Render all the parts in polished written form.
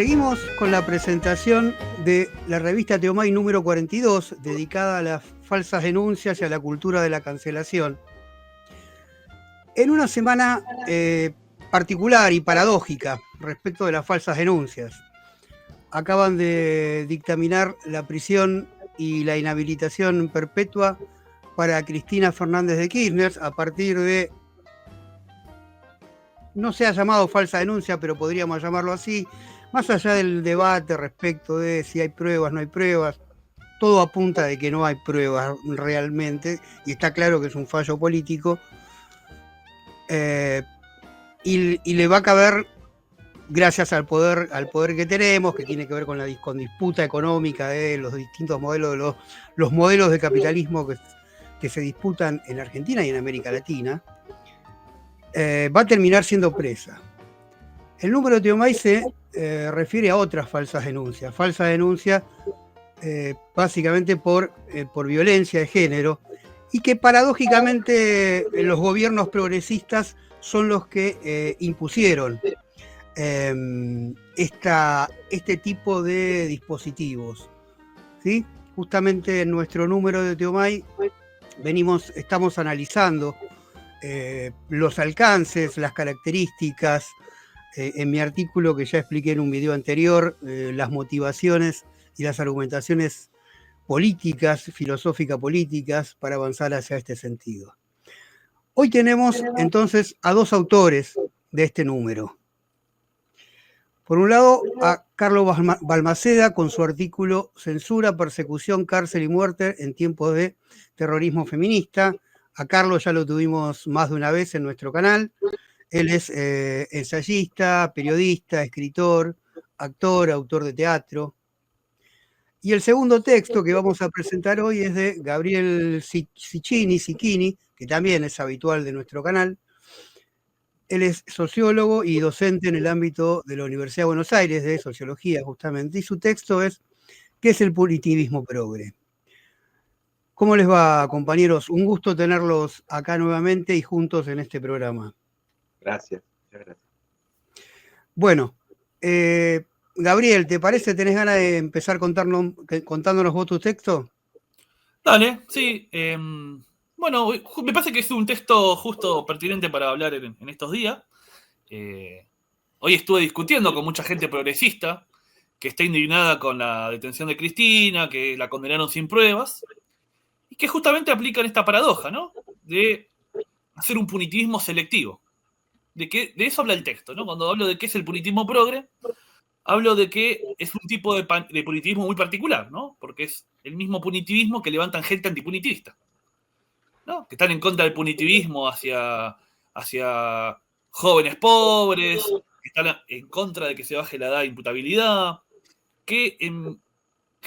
seguimos con la presentación de la revista Teomay número 42, dedicada a las falsas denuncias y a la cultura de la cancelación. En una semana particular y paradójica respecto de las falsas denuncias. Acaban de dictaminar la prisión y la inhabilitación perpetua para Cristina Fernández de Kirchner a partir de, no se ha llamado falsa denuncia, pero podríamos llamarlo así, más allá del debate respecto de si hay pruebas, no hay pruebas. Todo apunta de que no hay pruebas realmente, y está claro que es un fallo político, y le va a caber, gracias al poder que tenemos, que tiene que ver con disputa económica de los distintos modelos, los modelos de capitalismo que se disputan en Argentina y en América Latina, va a terminar siendo presa. El número de Teomay se refiere a otras falsas denuncias. Falsas denuncias básicamente por violencia de género, y que paradójicamente los gobiernos progresistas son los que impusieron este tipo de dispositivos, ¿sí? Justamente en nuestro número de Teomay estamos analizando los alcances, las características, en mi artículo que ya expliqué en un video anterior, las motivaciones y las argumentaciones políticas, filosófica-políticas, para avanzar hacia este sentido. Hoy tenemos entonces a dos autores de este número. Por un lado, a Carlos Balmaceda con su artículo Censura, persecución, cárcel y muerte en tiempos de terrorismo feminista. A Carlos ya lo tuvimos más de una vez en nuestro canal. Él es ensayista, periodista, escritor, actor, autor de teatro. Y el segundo texto que vamos a presentar hoy es de Gabriel Cicchini, que también es habitual de nuestro canal. Él es sociólogo y docente en el ámbito de la Universidad de Buenos Aires, de sociología justamente, y su texto es ¿qué es el punitivismo progre? ¿Cómo les va, compañeros? Un gusto tenerlos acá nuevamente y juntos en este programa. Gracias, muchas gracias. Bueno, Gabriel, ¿te parece? ¿Tenés ganas de empezar contándonos vos tu texto? Dale, sí. Bueno, me parece que es un texto justo pertinente para hablar en estos días. Hoy estuve discutiendo con mucha gente progresista que está indignada con la detención de Cristina, que la condenaron sin pruebas, y que justamente aplican esta paradoja, ¿no? De hacer un punitivismo selectivo. De eso habla el texto, ¿no? Cuando hablo de qué es el punitivismo progre, hablo de que es un tipo de punitivismo muy particular, ¿no? Porque es el mismo punitivismo que levantan gente antipunitivista, ¿no? Que están en contra del punitivismo hacia jóvenes pobres, que están en contra de que se baje la edad de imputabilidad, que en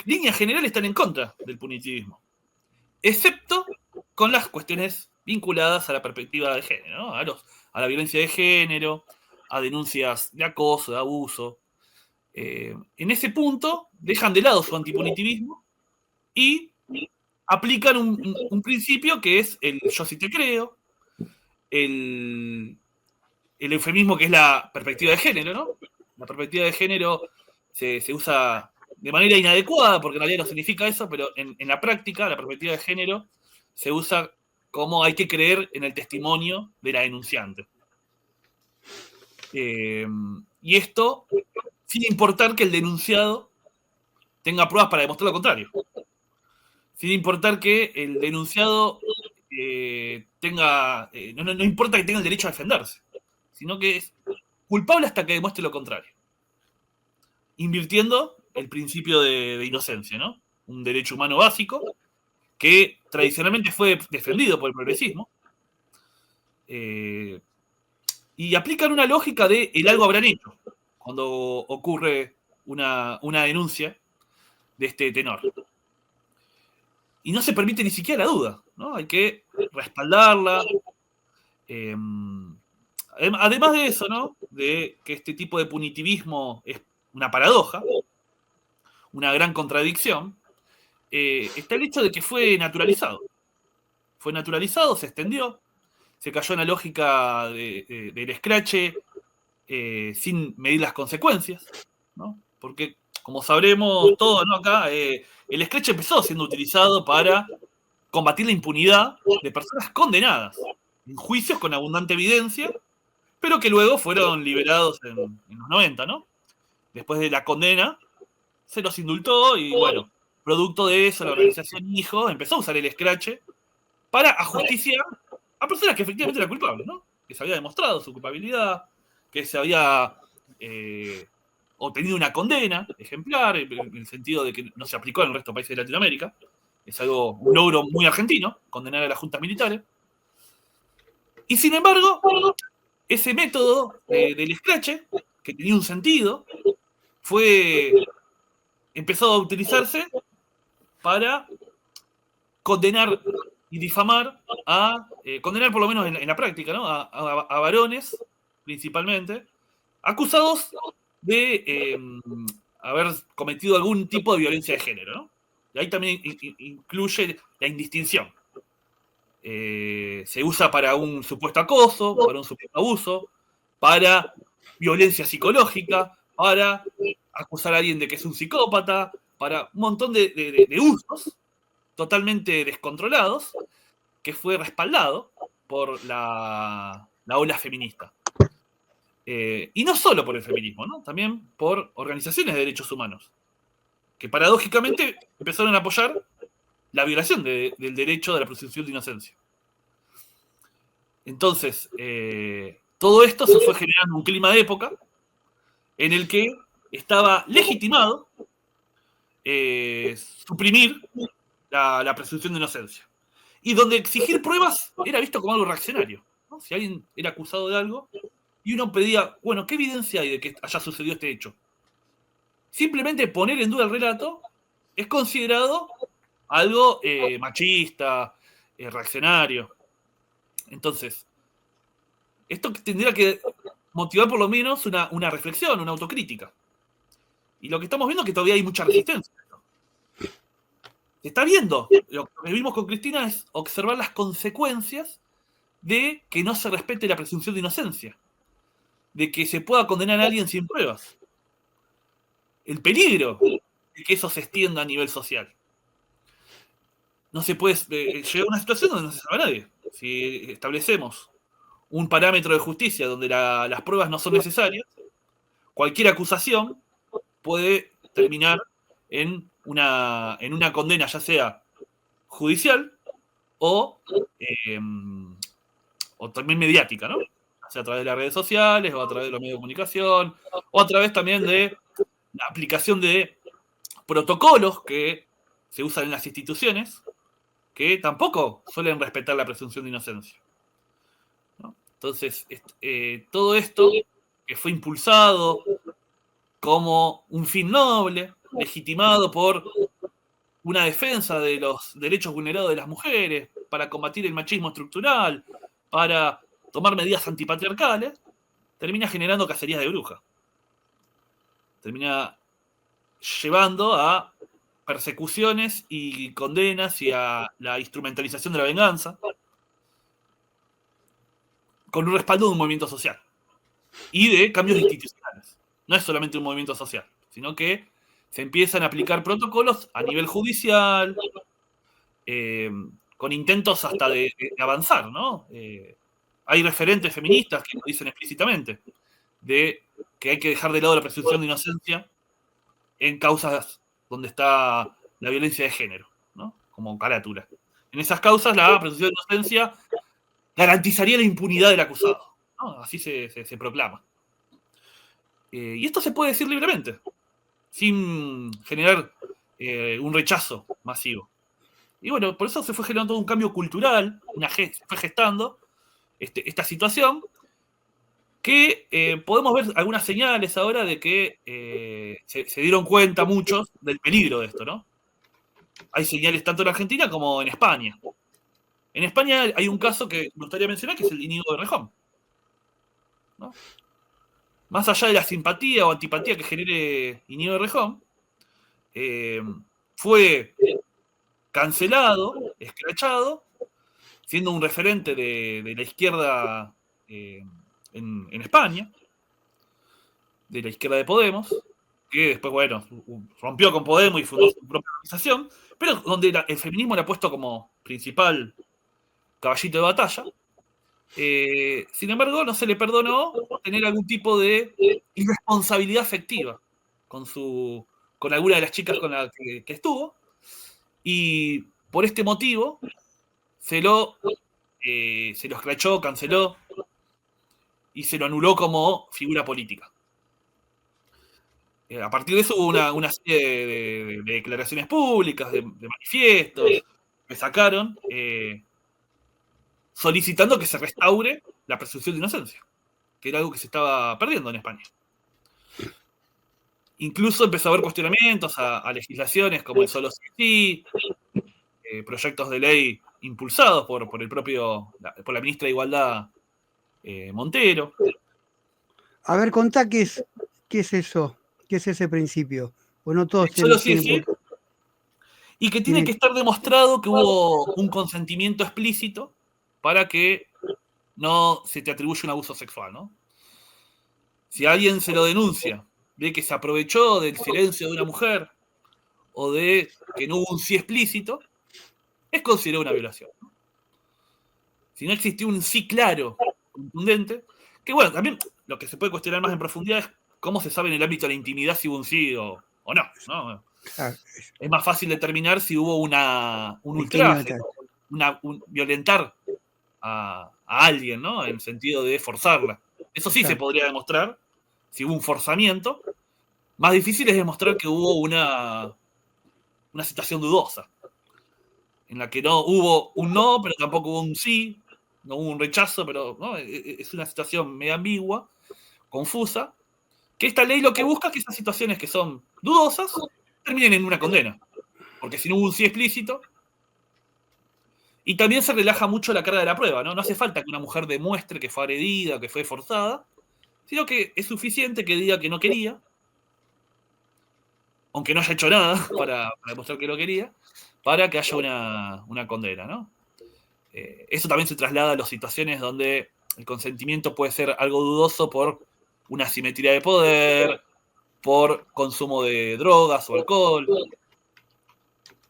líneas generales están en contra del punitivismo, excepto con las cuestiones vinculadas a la perspectiva de género, ¿no? A la violencia de género, a denuncias de acoso, de abuso. En ese punto dejan de lado su antipunitivismo y aplican un principio que es el yo sí te creo, el eufemismo que es la perspectiva de género, ¿no? La perspectiva de género se usa de manera inadecuada, porque en realidad no significa eso, pero en la práctica la perspectiva de género se usa como hay que creer en el testimonio de la denunciante. Y esto sin importar que el denunciado tenga pruebas para demostrar lo contrario. Sin importar que el denunciado tenga... no importa que tenga el derecho a defenderse, sino que es culpable hasta que demuestre lo contrario. Invirtiendo el principio de inocencia, ¿no? Un derecho humano básico que tradicionalmente fue defendido por el progresismo. Y aplican una lógica de el algo habrán hecho cuando ocurre una denuncia de este tenor. Y no se permite ni siquiera la duda, ¿no? Hay que respaldarla. Además de eso, ¿no? De que este tipo de punitivismo es una paradoja, una gran contradicción, está el hecho de que fue naturalizado. Fue naturalizado, se extendió, se cayó en la lógica del escrache sin medir las consecuencias, ¿no? porque como sabremos todos, ¿no? Acá, el Scratch empezó siendo utilizado para combatir la impunidad de personas condenadas en juicios con abundante evidencia, pero que luego fueron liberados en los 90, ¿no? Después de la condena, se los indultó y, bueno, producto de eso, la organización Hijo empezó a usar el Scratch para ajusticiar a personas que efectivamente eran culpables, ¿no? Que se había demostrado su culpabilidad, que se había obtenido una condena ejemplar, en el sentido de que no se aplicó en el resto de países de Latinoamérica. Es un logro muy argentino, condenar a las juntas militares. Y sin embargo, ese método del Scratch, que tenía un sentido, empezó a utilizarse para condenar y difamar condenar por lo menos en la práctica, ¿no? A varones, principalmente, acusados de haber cometido algún tipo de violencia de género, ¿no? Y ahí también incluye la indistinción. Se usa para un supuesto acoso, para un supuesto abuso, para violencia psicológica, para acusar a alguien de que es un psicópata, para un montón de usos totalmente descontrolados, que fue respaldado por la ola feminista. Y no solo por el feminismo, ¿no? También por organizaciones de derechos humanos, que paradójicamente empezaron a apoyar la violación del derecho de la presunción de inocencia. Entonces, todo esto se fue generando un clima de época en el que estaba legitimado suprimir la presunción de inocencia. Y donde exigir pruebas era visto como algo reaccionario, ¿no? Si alguien era acusado de algo y uno pedía, bueno, ¿qué evidencia hay de que haya sucedido este hecho? Simplemente poner en duda el relato es considerado algo machista, reaccionario. Entonces, esto tendría que motivar por lo menos una reflexión, una autocrítica. Y lo que estamos viendo es que todavía hay mucha resistencia. Se está viendo. Lo que vimos con Cristina es observar las consecuencias de que no se respete la presunción de inocencia. De que se pueda condenar a alguien sin pruebas. El peligro de que eso se extienda a nivel social. No se puede llegar a una situación donde no se salva a nadie. Si establecemos un parámetro de justicia donde las pruebas no son necesarias, cualquier acusación puede terminar en una condena, ya sea judicial o también mediática, ¿no? O sea, a través de las redes sociales, o a través de los medios de comunicación, o a través también de la aplicación de protocolos que se usan en las instituciones, que tampoco suelen respetar la presunción de inocencia, ¿no? Entonces, todo esto que fue impulsado como un fin noble, legitimado por una defensa de los derechos vulnerados de las mujeres, para combatir el machismo estructural, para tomar medidas antipatriarcales, termina generando cacerías de brujas. Termina llevando a persecuciones y condenas y a la instrumentalización de la venganza, con un respaldo de un movimiento social y de cambios institucionales. No es solamente un movimiento social, sino que se empiezan a aplicar protocolos a nivel judicial, con intentos hasta de avanzar, ¿no? Hay referentes feministas que lo dicen explícitamente, de que hay que dejar de lado la presunción de inocencia en causas donde está la violencia de género, ¿no? Como carátula. En esas causas, la presunción de inocencia garantizaría la impunidad del acusado, ¿no? Así se proclama. Y esto se puede decir libremente, sin generar un rechazo masivo. Y bueno, por eso se fue generando todo un cambio cultural, se fue gestando esta situación, que podemos ver algunas señales ahora de que se dieron cuenta muchos del peligro de esto, ¿no? Hay señales tanto en Argentina como en España. En España hay un caso que me gustaría mencionar, que es el de Íñigo Errejón, ¿no? Más allá de la simpatía o antipatía que genere Íñigo Errejón, fue cancelado, escrachado, siendo un referente de la izquierda en España, de la izquierda de Podemos, que después, bueno, rompió con Podemos y fundó su propia organización, pero donde el feminismo le ha puesto como principal caballito de batalla. Sin embargo, no se le perdonó tener algún tipo de irresponsabilidad afectiva con alguna de las chicas con las que estuvo, y por este motivo se lo escrachó, canceló y se lo anuló como figura política. A partir de eso hubo una serie de declaraciones públicas, de manifiestos que sacaron, solicitando que se restaure la presunción de inocencia, que era algo que se estaba perdiendo en España. Incluso empezó a haber cuestionamientos a legislaciones como el solo sí, proyectos de ley impulsados por la ministra de Igualdad, Montero. A ver, contá qué es eso, qué es ese principio. Bueno, todos Solo sí, tienen. Y que tiene que estar demostrado que hubo un consentimiento explícito para que no se te atribuya un abuso sexual, ¿no? Si alguien se lo denuncia de que se aprovechó del silencio de una mujer o de que no hubo un sí explícito, es considerado una violación, ¿no? Si no existió un sí claro, contundente, que bueno, también lo que se puede cuestionar más en profundidad es cómo se sabe en el ámbito de la intimidad si hubo un sí o no, ¿no? Claro. Es más fácil determinar si hubo un ultraje, violentar a alguien, ¿no? En sentido de forzarla. Eso sí se podría demostrar, si hubo un forzamiento. Más difícil es demostrar que hubo una situación dudosa, en la que no hubo un no, pero tampoco hubo un sí, no hubo un rechazo, pero ¿no? Es una situación medio ambigua, confusa, que esta ley lo que busca es que esas situaciones que son dudosas terminen en una condena, porque si no hubo un sí explícito. Y también se relaja mucho la carga de la prueba, ¿no? No hace falta que una mujer demuestre que fue agredida, que fue forzada, sino que es suficiente que diga que no quería, aunque no haya hecho nada para demostrar que lo quería, para que haya una condena, ¿no? Eso también se traslada a las situaciones donde el consentimiento puede ser algo dudoso por una asimetría de poder, por consumo de drogas o alcohol.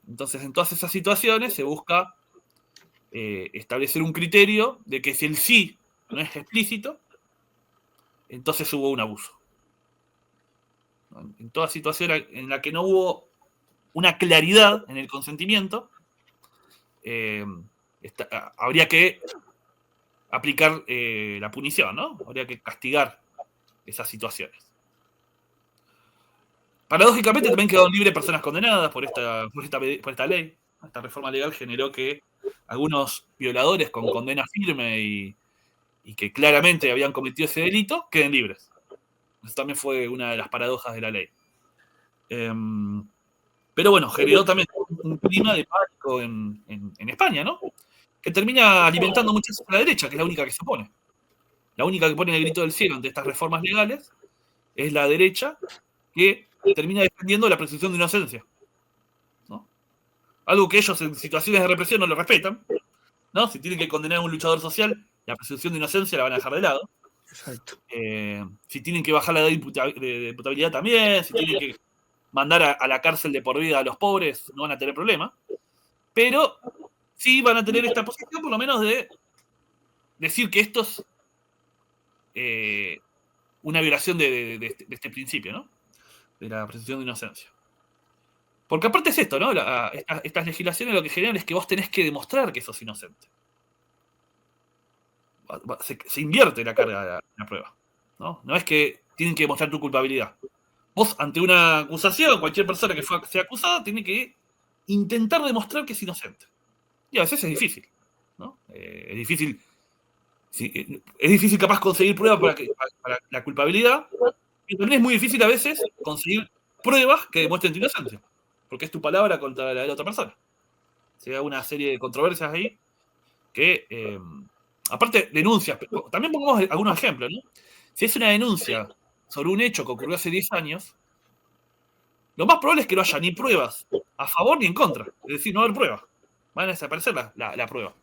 Entonces, en todas esas situaciones se busca establecer un criterio de que si el sí no es explícito, entonces hubo un abuso. En toda situación en la que no hubo una claridad en el consentimiento, habría que aplicar la punición, ¿no? Habría que castigar esas situaciones. Paradójicamente también quedaron libres personas condenadas por esta ley. Esta reforma legal generó que algunos violadores con condena firme y que claramente habían cometido ese delito queden libres. Eso también fue una de las paradojas de la ley. Pero bueno, generó también un clima de pánico en España, ¿no? Que termina alimentando mucho a la derecha, que es la única que se opone. La única que pone el grito del cielo ante estas reformas legales es la derecha, que termina defendiendo la presunción de inocencia, ¿no? Algo que ellos en situaciones de represión no lo respetan, ¿no? Si tienen que condenar a un luchador social, la presunción de inocencia la van a dejar de lado. Exacto. Si tienen que bajar la edad de imputabilidad también, si tienen que mandar a la cárcel de por vida a los pobres, no van a tener problema. Pero sí van a tener esta posición, por lo menos, de decir que esto es una violación de este principio, ¿no? De la presunción de inocencia. Porque aparte es esto, ¿no? Estas legislaciones lo que generan es que vos tenés que demostrar que sos inocente. Se invierte la carga de la prueba, ¿no? No es que tienen que demostrar tu culpabilidad. Vos, ante una acusación, cualquier persona que sea acusada tiene que intentar demostrar que es inocente. Y a veces es difícil, ¿no? Es difícil capaz conseguir pruebas para la culpabilidad, y también es muy difícil a veces conseguir pruebas que demuestren tu inocencia, porque es tu palabra contra la de la otra persona. Se da una serie de controversias ahí que, aparte, denuncias. También pongamos algunos ejemplos, ¿no? Si es una denuncia sobre un hecho que ocurrió hace 10 años, lo más probable es que no haya ni pruebas a favor ni en contra. Es decir, no haber pruebas. Van a desaparecer la prueba.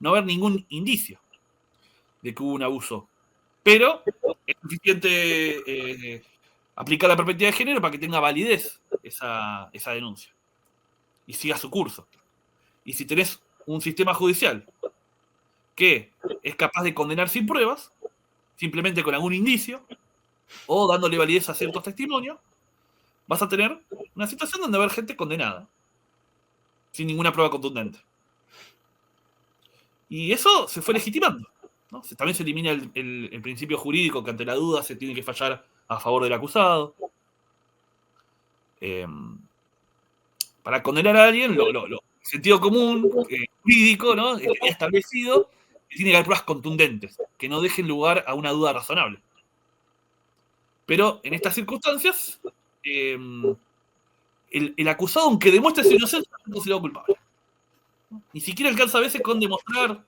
No haber ningún indicio de que hubo un abuso. Pero es suficiente aplicar la perspectiva de género para que tenga validez esa denuncia y siga su curso. Y si tenés un sistema judicial que es capaz de condenar sin pruebas, simplemente con algún indicio, o dándole validez a ciertos testimonios, vas a tener una situación donde va a haber gente condenada, sin ninguna prueba contundente. Y eso se fue legitimando, ¿no? También se elimina el principio jurídico que ante la duda se tiene que fallar a favor del acusado. Para condenar a alguien, lo sentido común, jurídico, ¿no? Está establecido que tiene que haber pruebas contundentes, que no dejen lugar a una duda razonable. Pero en estas circunstancias, el acusado, aunque demuestre su inocencia, no es considerado culpable. Ni siquiera alcanza a veces con demostrar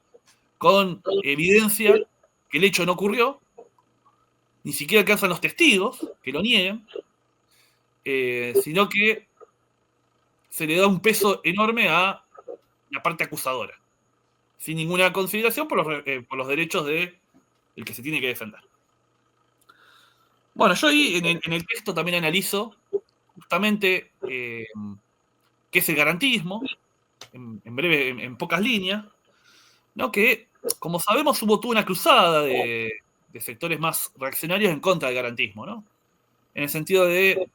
con evidencia que el hecho no ocurrió, ni siquiera alcanzan los testigos que lo nieguen, sino que se le da un peso enorme a la parte acusadora, sin ninguna consideración por los derechos del que se tiene que defender. Bueno, yo ahí en el texto también analizo justamente qué es el garantismo, en breve, en pocas líneas, ¿no? Que, como sabemos, hubo toda una cruzada de sectores más reaccionarios en contra del garantismo, ¿no? En el sentido de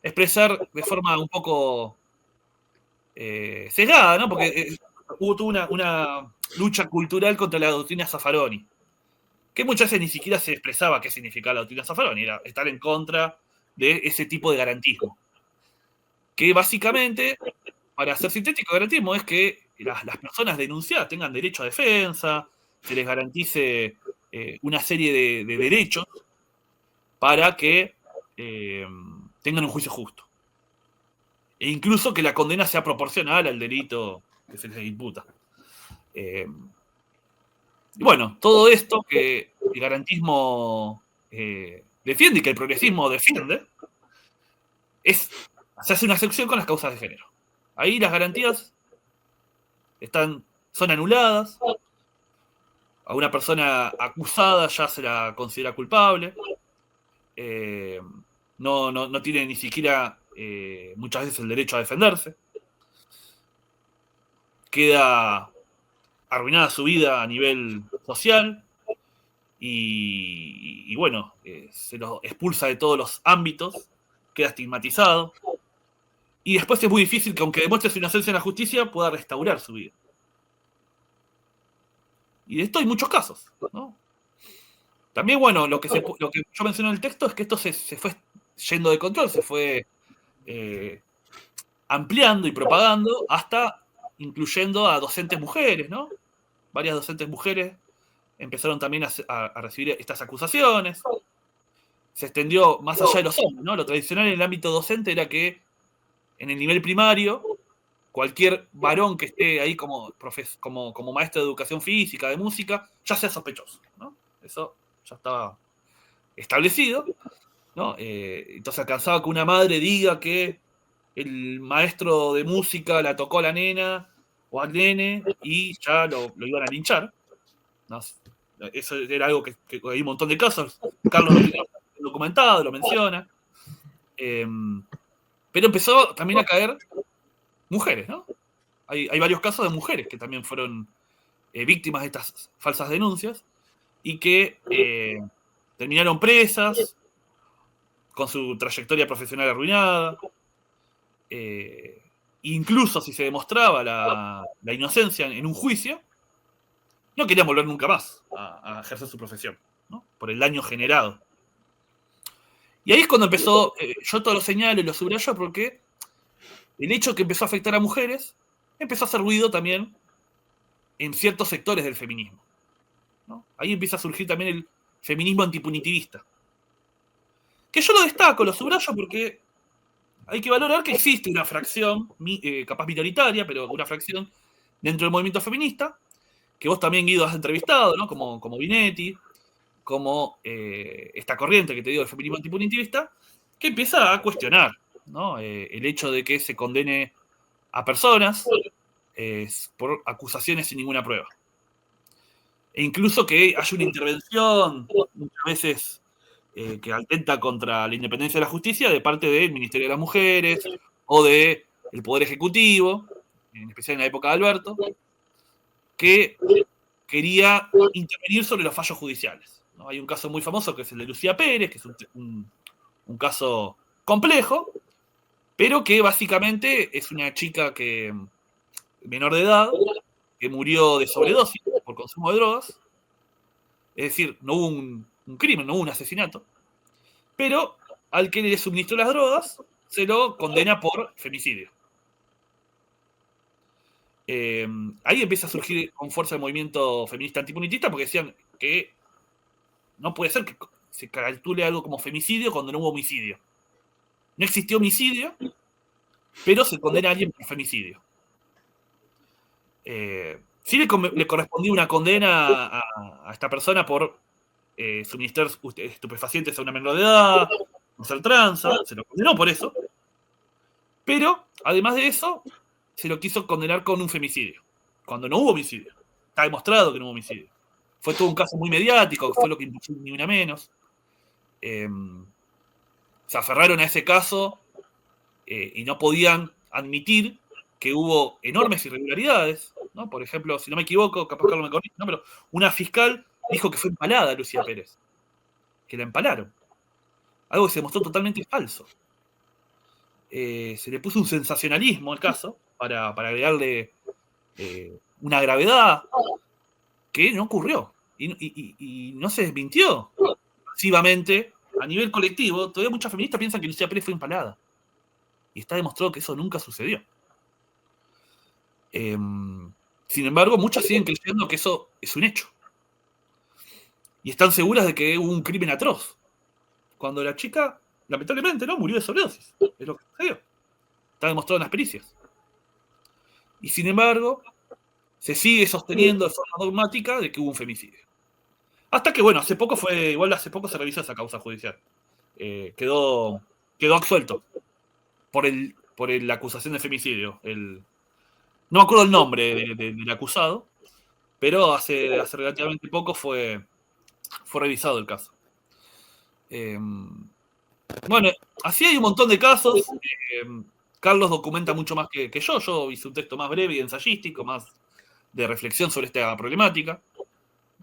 expresar de forma un poco sesgada, ¿no? Porque hubo toda una lucha cultural contra la doctrina Zaffaroni, que muchas veces ni siquiera se expresaba qué significaba la doctrina Zaffaroni, era estar en contra de ese tipo de garantismo. Que básicamente, para ser sintético, el garantismo es que las personas denunciadas tengan derecho a defensa, se les garantice una serie de derechos para que tengan un juicio justo. E incluso que la condena sea proporcional al delito que se les imputa. Y bueno, todo esto que el garantismo defiende y que el progresismo defiende, se hace una excepción con las causas de género. Ahí las garantías son anuladas, a una persona acusada ya se la considera culpable, no tiene ni siquiera muchas veces el derecho a defenderse, queda arruinada su vida a nivel social y bueno, se lo expulsa de todos los ámbitos, queda estigmatizado y después es muy difícil que, aunque demuestre su inocencia en la justicia, pueda restaurar su vida. Y de esto hay muchos casos, ¿no? También, bueno, lo que yo mencioné en el texto es que esto se fue yendo de control, se fue ampliando y propagando hasta incluyendo a docentes mujeres, ¿no? Varias docentes mujeres empezaron también a recibir estas acusaciones. Se extendió más allá de los hombres, ¿no? Lo tradicional en el ámbito docente era que en el nivel primario, cualquier varón que esté ahí como maestro de educación física, de música, ya sea sospechoso, ¿no? Eso ya estaba establecido, ¿no? Entonces alcanzaba que una madre diga que el maestro de música la tocó a la nena o al nene y ya lo iban a linchar, ¿no? Eso era algo que hay un montón de casos. Carlos lo tiene documentado, lo menciona. Pero empezó también a caer mujeres, ¿no? Hay varios casos de mujeres que también fueron víctimas de estas falsas denuncias y que terminaron presas, con su trayectoria profesional arruinada. Incluso si se demostraba la inocencia en un juicio, no querían volver nunca más a ejercer su profesión, ¿no? Por el daño generado. Y ahí es cuando empezó, yo todo lo señalo y lo subrayo porque el hecho que empezó a afectar a mujeres empezó a hacer ruido también en ciertos sectores del feminismo, ¿no? Ahí empieza a surgir también el feminismo antipunitivista. Que yo lo destaco, lo subrayo porque hay que valorar que existe una fracción, capaz minoritaria, pero una fracción dentro del movimiento feminista, que vos también, Guido, has entrevistado, ¿no? Como Binetti, como esta corriente que te digo, el feminismo antipunitivista, que empieza a cuestionar, ¿no? El hecho de que se condene a personas por acusaciones sin ninguna prueba. E incluso que haya una intervención, muchas veces que atenta contra la independencia de la justicia de parte del Ministerio de las Mujeres o del Poder Ejecutivo, en especial en la época de Alberto, que quería intervenir sobre los fallos judiciales, ¿no? Hay un caso muy famoso que es el de Lucía Pérez, que es un caso complejo, pero que básicamente es una chica menor de edad que murió de sobredosis por consumo de drogas. Es decir, no hubo un crimen, no hubo un asesinato, pero al que le suministró las drogas se lo condena por femicidio. Ahí empieza a surgir con fuerza el movimiento feminista antipunitista porque decían que no puede ser que se calcule algo como femicidio cuando no hubo homicidio. No existió homicidio, pero se condena a alguien por femicidio. Sí le correspondía una condena a esta persona por suministrar estupefacientes a una menor de edad, hacer tranza, se lo condenó por eso, pero además de eso, se lo quiso condenar con un femicidio, cuando no hubo homicidio. Está demostrado que no hubo homicidio. Fue todo un caso muy mediático, fue lo que impulsó Ni Una Menos. Se aferraron a ese caso y no podían admitir que hubo enormes irregularidades, ¿no? Por ejemplo, si no me equivoco, capaz Carlos me corrige, ¿no? Pero una fiscal dijo que fue empalada a Lucía Pérez, que la empalaron. Algo que se demostró totalmente falso. Se le puso un sensacionalismo al caso para agregarle una gravedad que no ocurrió y no se desmintió masivamente a nivel colectivo. Todavía muchas feministas piensan que Lucía Pérez fue empalada y está demostrado que eso nunca sucedió. Sin embargo, muchas siguen creyendo que eso es un hecho y están seguras de que hubo un crimen atroz cuando la chica, lamentablemente, no murió de sobredosis. Es lo que sucedió. Está demostrado en las pericias. Y sin embargo, se sigue sosteniendo de forma dogmática de que hubo un femicidio. Hasta que, bueno, hace poco se revisó esa causa judicial. Quedó absuelto por la acusación de femicidio. No me acuerdo el nombre del acusado, pero hace relativamente poco fue revisado el caso. Bueno, así hay un montón de casos. Carlos documenta mucho más que yo. Yo hice un texto más breve y ensayístico, más de reflexión sobre esta problemática,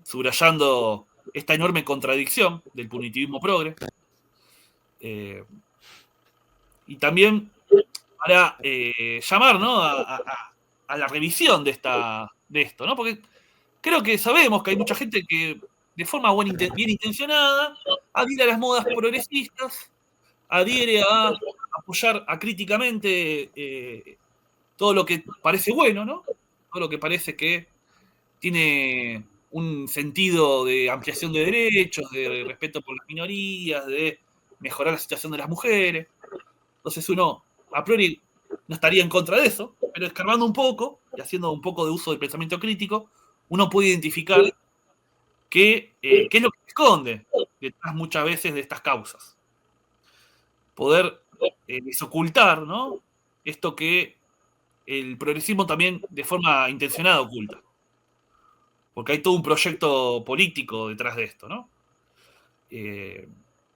subrayando esta enorme contradicción del punitivismo progre. Y también para llamar, ¿no?, a la revisión de esto, ¿no? Porque creo que sabemos que hay mucha gente que de forma bien intencionada adhiere a las modas progresistas, adhiere a apoyar críticamente todo lo que parece bueno, ¿no? Todo lo que parece que tiene un sentido de ampliación de derechos, de respeto por las minorías, de mejorar la situación de las mujeres. Entonces uno, a priori, no estaría en contra de eso, pero escarbando un poco y haciendo un poco de uso del pensamiento crítico, uno puede identificar qué es lo que se esconde detrás muchas veces de estas causas. Poder desocultar, ¿no?, esto que el progresismo también de forma intencionada oculta. Porque hay todo un proyecto político detrás de esto, ¿no? Que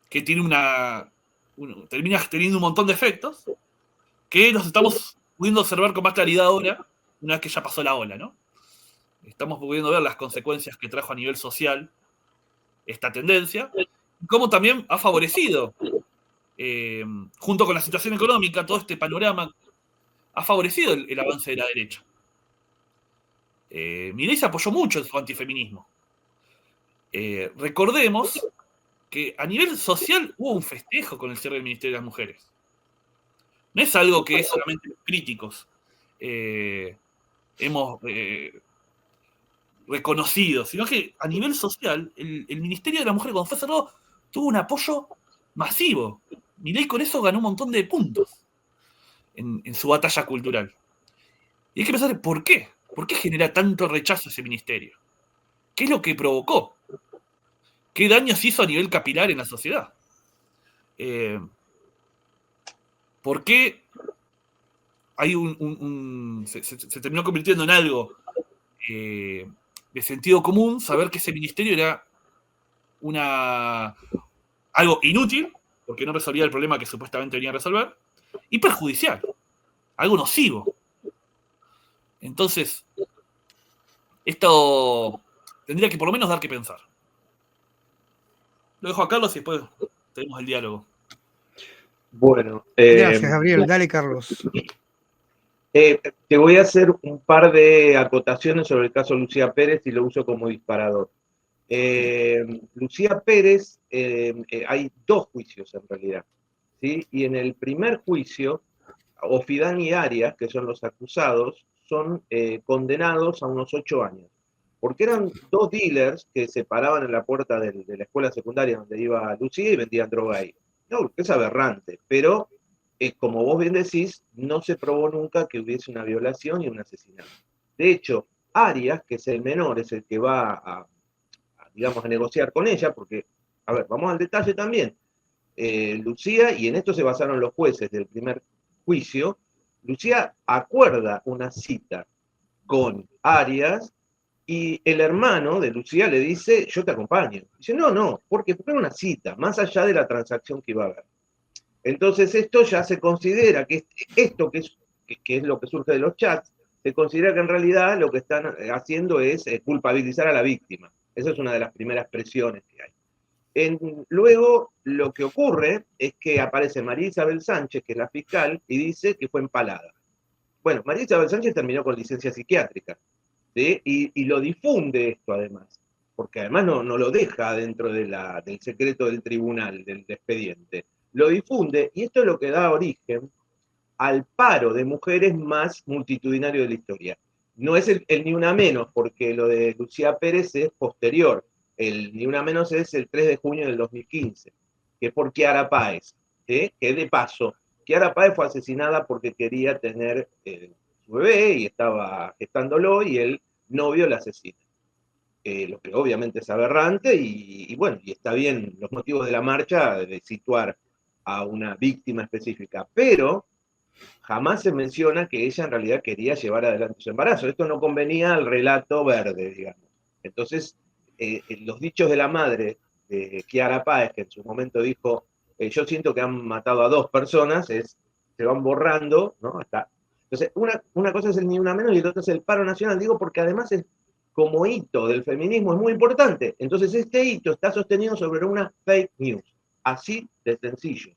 termina teniendo un montón de efectos que los estamos pudiendo observar con más claridad ahora, una vez que ya pasó la ola, ¿no? Estamos pudiendo ver las consecuencias que trajo a nivel social esta tendencia, y cómo también ha favorecido, junto con la situación económica, todo este panorama ha favorecido el avance de la derecha. Milei se apoyó mucho en su antifeminismo. Recordemos que a nivel social hubo un festejo con el cierre del Ministerio de las Mujeres. No es algo que solamente los críticos hemos reconocido, sino que a nivel social el Ministerio de la Mujer, cuando fue cerrado, tuvo un apoyo masivo. Milei con eso ganó un montón de puntos en su batalla cultural. Y hay que pensar, ¿por qué? ¿Por qué genera tanto rechazo ese ministerio? ¿Qué es lo que provocó? ¿Qué daños hizo a nivel capilar en la sociedad? ¿Por qué hay se terminó convirtiendo en algo de sentido común saber que ese ministerio era algo inútil, porque no resolvía el problema que supuestamente venía a resolver, y perjudicial, algo nocivo. Entonces, esto tendría que por lo menos dar que pensar. Lo dejo a Carlos y después tenemos el diálogo. Bueno, Gracias, Gabriel. Dale, Carlos. te voy a hacer un par de acotaciones sobre el caso Lucía Pérez y lo uso como disparador. Lucía Pérez, hay dos juicios en realidad, ¿sí? Y en el primer juicio, Ofidán y Arias, que son los acusados, son condenados a unos 8 años, porque eran dos dealers que se paraban en la puerta de la escuela secundaria donde iba Lucía y vendían droga ahí. No, es aberrante, pero como vos bien decís, no se probó nunca que hubiese una violación y un asesinato. De hecho, Arias, que es el menor, es el que va digamos, a negociar con ella, porque, a ver, vamos al detalle también. Lucía, y en esto se basaron los jueces del primer juicio, Lucía acuerda una cita con Arias y el hermano de Lucía le dice, yo te acompaño. Dice, no, porque era una cita, más allá de la transacción que iba a haber. Entonces esto ya se considera que esto que es lo que surge de los chats, se considera que en realidad lo que están haciendo es culpabilizar a la víctima. Esa es una de las primeras presiones que hay. Luego, lo que ocurre es que aparece María Isabel Sánchez, que es la fiscal, y dice que fue empalada. Bueno, María Isabel Sánchez terminó con licencia psiquiátrica, ¿sí? Y lo difunde esto además, porque además no lo deja dentro del secreto del tribunal, del expediente. Lo difunde, y esto es lo que da origen al paro de mujeres más multitudinario de la historia. No es el Ni Una Menos, porque lo de Lucía Pérez es posterior. El Ni Una Menos es el 3 de junio del 2015, que es por Kiara Páez, ¿sí? Que de paso, Kiara Páez fue asesinada porque quería tener su bebé y estaba gestándolo y el novio la asesina. Lo que obviamente es aberrante y bueno, y está bien los motivos de la marcha de situar a una víctima específica, pero jamás se menciona que ella en realidad quería llevar adelante su embarazo. Esto no convenía al relato verde, digamos. Entonces, los dichos de la madre de Kiara Páez, que en su momento dijo, yo siento que han matado a 2 personas, se van borrando, ¿no? Entonces, una cosa es el Ni Una Menos y la otra es el paro nacional, digo, porque además es como hito del feminismo es muy importante. Entonces, este hito está sostenido sobre una fake news, así de sencillo,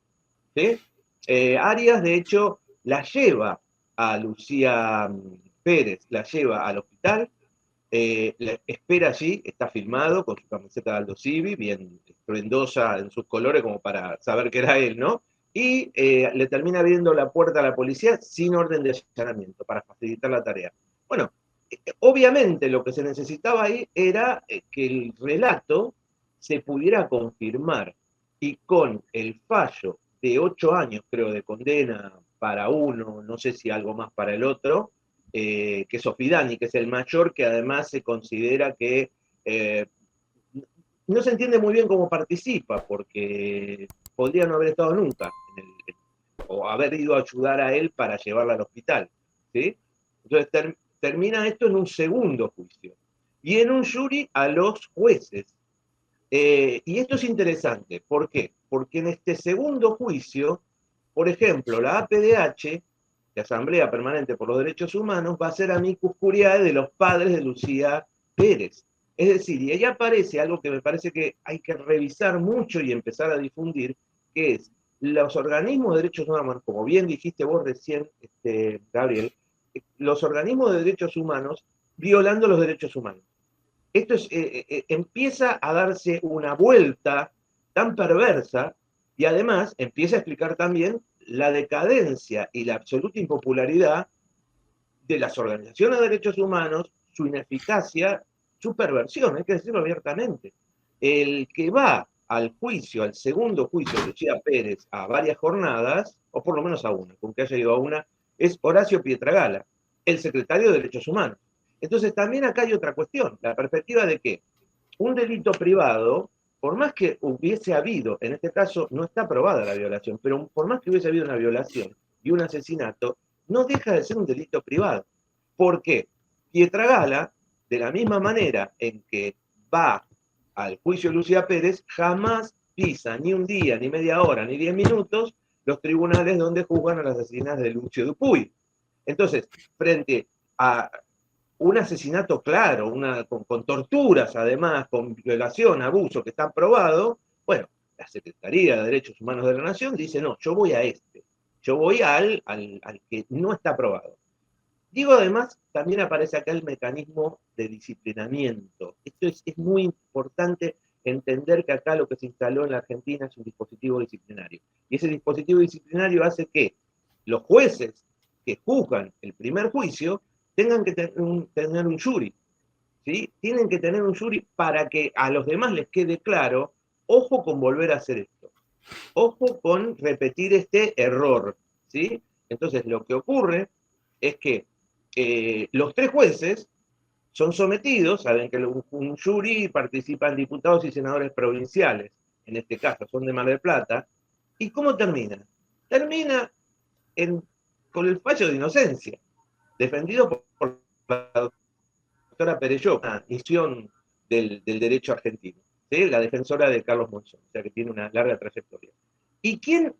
¿sí? Arias, de hecho, la lleva a Lucía Pérez, la lleva al hospital, la espera allí, está filmado con su camiseta de Aldo Civi, bien estruendosa en sus colores como para saber que era él, ¿no? Y le termina abriendo la puerta a la policía sin orden de allanamiento, para facilitar la tarea. Bueno, obviamente lo que se necesitaba ahí era que el relato se pudiera confirmar y con el fallo de 8 años, creo, de condena para uno, no sé si algo más para el otro, que es Ofidani, que es el mayor, que además se considera que no se entiende muy bien cómo participa, porque podría no haber estado nunca, o haber ido a ayudar a él para llevarla al hospital, ¿sí? Entonces termina esto en un segundo juicio, y en un jury a los jueces. Y esto es interesante, ¿por qué? Porque en este segundo juicio, por ejemplo, la APDH, la Asamblea Permanente por los Derechos Humanos, va a ser amicus curiae de los padres de Lucía Pérez. Es decir, y ahí aparece algo que me parece que hay que revisar mucho y empezar a difundir, que es los organismos de derechos humanos, como bien dijiste vos recién, Gabriel, los organismos de derechos humanos violando los derechos humanos. Esto empieza a darse una vuelta tan perversa y además empieza a explicar también la decadencia y la absoluta impopularidad de las organizaciones de derechos humanos, su ineficacia, su perversión, hay que decirlo abiertamente. El que va al juicio, al segundo juicio de Lucía Pérez a varias jornadas, o por lo menos a una, con que haya ido a una, es Horacio Pietragala, el secretario de Derechos Humanos. Entonces también acá hay otra cuestión, la perspectiva de que un delito privado, por más que hubiese habido, en este caso no está probada la violación, pero por más que hubiese habido una violación y un asesinato, no deja de ser un delito privado. ¿Por qué? Pietragala, de la misma manera en que va al juicio de Lucía Pérez, jamás pisa ni un día, ni media hora, ni 10 minutos los tribunales donde juzgan a las asesinas de Lucio Dupuy. Entonces, frente a un asesinato claro, con torturas además, con violación, abuso que está probado, bueno, la Secretaría de Derechos Humanos de la Nación dice, no, yo voy a este, yo voy al que no está probado. Digo, además, también aparece acá el mecanismo de disciplinamiento. Esto es muy importante entender que acá lo que se instaló en la Argentina es un dispositivo disciplinario. Y ese dispositivo disciplinario hace que los jueces que juzgan el primer juicio tengan que tener un jury. ¿Sí? Tienen que tener un jury para que a los demás les quede claro, ojo con volver a hacer esto. Ojo con repetir este error. ¿Sí? Entonces, lo que ocurre es que los 3 jueces son sometidos, saben que un jury participan diputados y senadores provinciales, en este caso son de Mar del Plata, ¿y cómo termina? Termina con el fallo de inocencia, defendido por la doctora Perelló, una misión del derecho argentino, ¿sí? La defensora de Carlos Monzón, o sea que tiene una larga trayectoria. ¿Y quién?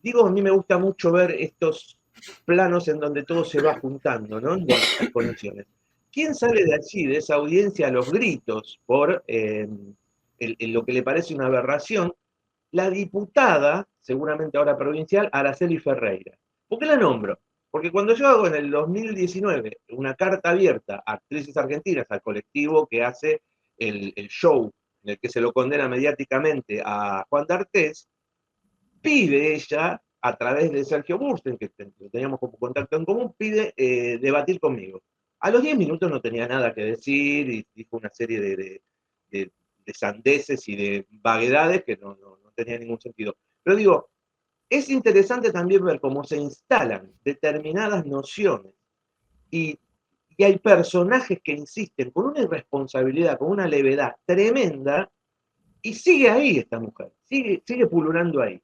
Digo, a mí me gusta mucho ver estos planos en donde todo se va juntando, ¿no? En las conexiones. ¿Quién sale de allí, de esa audiencia, a los gritos por lo que le parece una aberración? La diputada, seguramente ahora provincial, Araceli Ferreira. ¿Por qué la nombro? Porque cuando yo hago en el 2019 una carta abierta a actrices argentinas, al colectivo que hace el show en el que se lo condena mediáticamente a Juan D'Artés, pide ella, a través de Sergio Bursten, que teníamos como contacto en común, pide debatir conmigo. A los 10 minutos no tenía nada que decir y dijo una serie de sandeces y de vaguedades que no tenía ningún sentido. Pero digo, es interesante también ver cómo se instalan determinadas nociones y hay personajes que insisten con una irresponsabilidad, con una levedad tremenda, y sigue ahí esta mujer, sigue pululando ahí.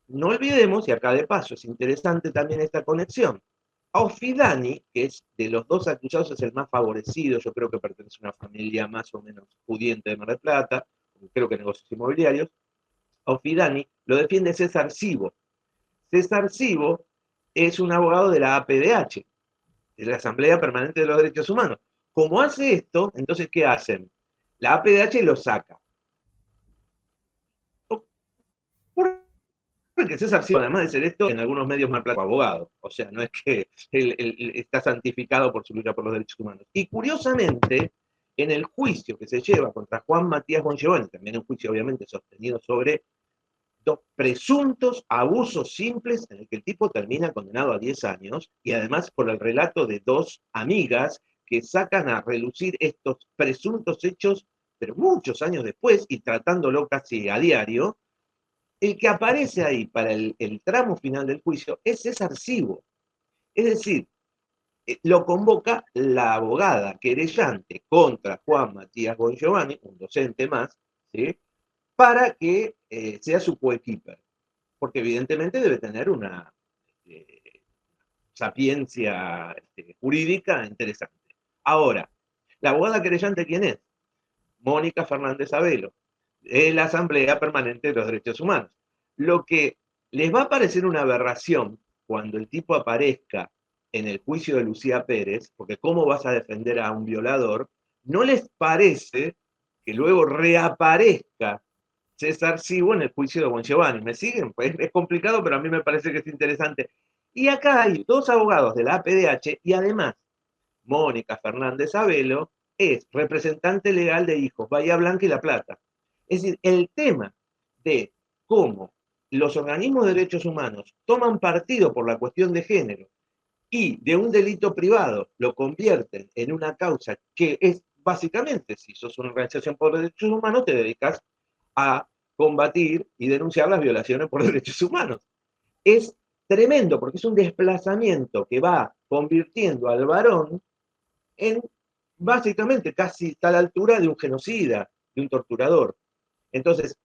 No olvidemos, y acá de paso es interesante también esta conexión, Aufidani, que es de los 2 acusados, es el más favorecido, yo creo que pertenece a una familia más o menos pudiente de Mar del Plata, creo que negocios inmobiliarios. Aufidani lo defiende César Sivo. César Sivo es un abogado de la APDH, de la Asamblea Permanente de los Derechos Humanos. Como hace esto, entonces, ¿qué hacen? La APDH lo saca. Porque César Sivo, además de ser esto, en algunos medios Mar Plata abogado. O sea, no es que él está santificado por su lucha por los derechos humanos. Y curiosamente, en el juicio que se lleva contra Juan Matías Bongiovanni, también un juicio obviamente sostenido sobre 2 presuntos abusos simples en el que el tipo termina condenado a 10 años, y además por el relato de 2 amigas que sacan a relucir estos presuntos hechos, pero muchos años después, y tratándolo casi a diario. El que aparece ahí para el tramo final del juicio es César Sivo. Es decir, lo convoca la abogada querellante contra Juan Matías Bongiovanni, un docente más, ¿sí? Para que sea su coequiper. Porque evidentemente debe tener una sapiencia jurídica interesante. Ahora, ¿la abogada querellante quién es? Mónica Fernández Abelo, de la Asamblea Permanente de los Derechos Humanos. Lo que les va a parecer una aberración cuando el tipo aparezca en el juicio de Lucía Pérez, porque ¿cómo vas a defender a un violador? ¿No les parece que luego reaparezca César Sivo en el juicio de Bongiovanni? ¿Me siguen? Pues es complicado, pero a mí me parece que es interesante. Y acá hay 2 abogados de la APDH y además Mónica Fernández Abelo es representante legal de hijos Bahía Blanca y La Plata. Es decir, el tema de cómo los organismos de derechos humanos toman partido por la cuestión de género y de un delito privado lo convierten en una causa que es básicamente, si sos una organización por derechos humanos, te dedicas a combatir y denunciar las violaciones por derechos humanos. Es tremendo porque es un desplazamiento que va convirtiendo al varón en básicamente casi está a la altura de un genocida, de un torturador. Entonces,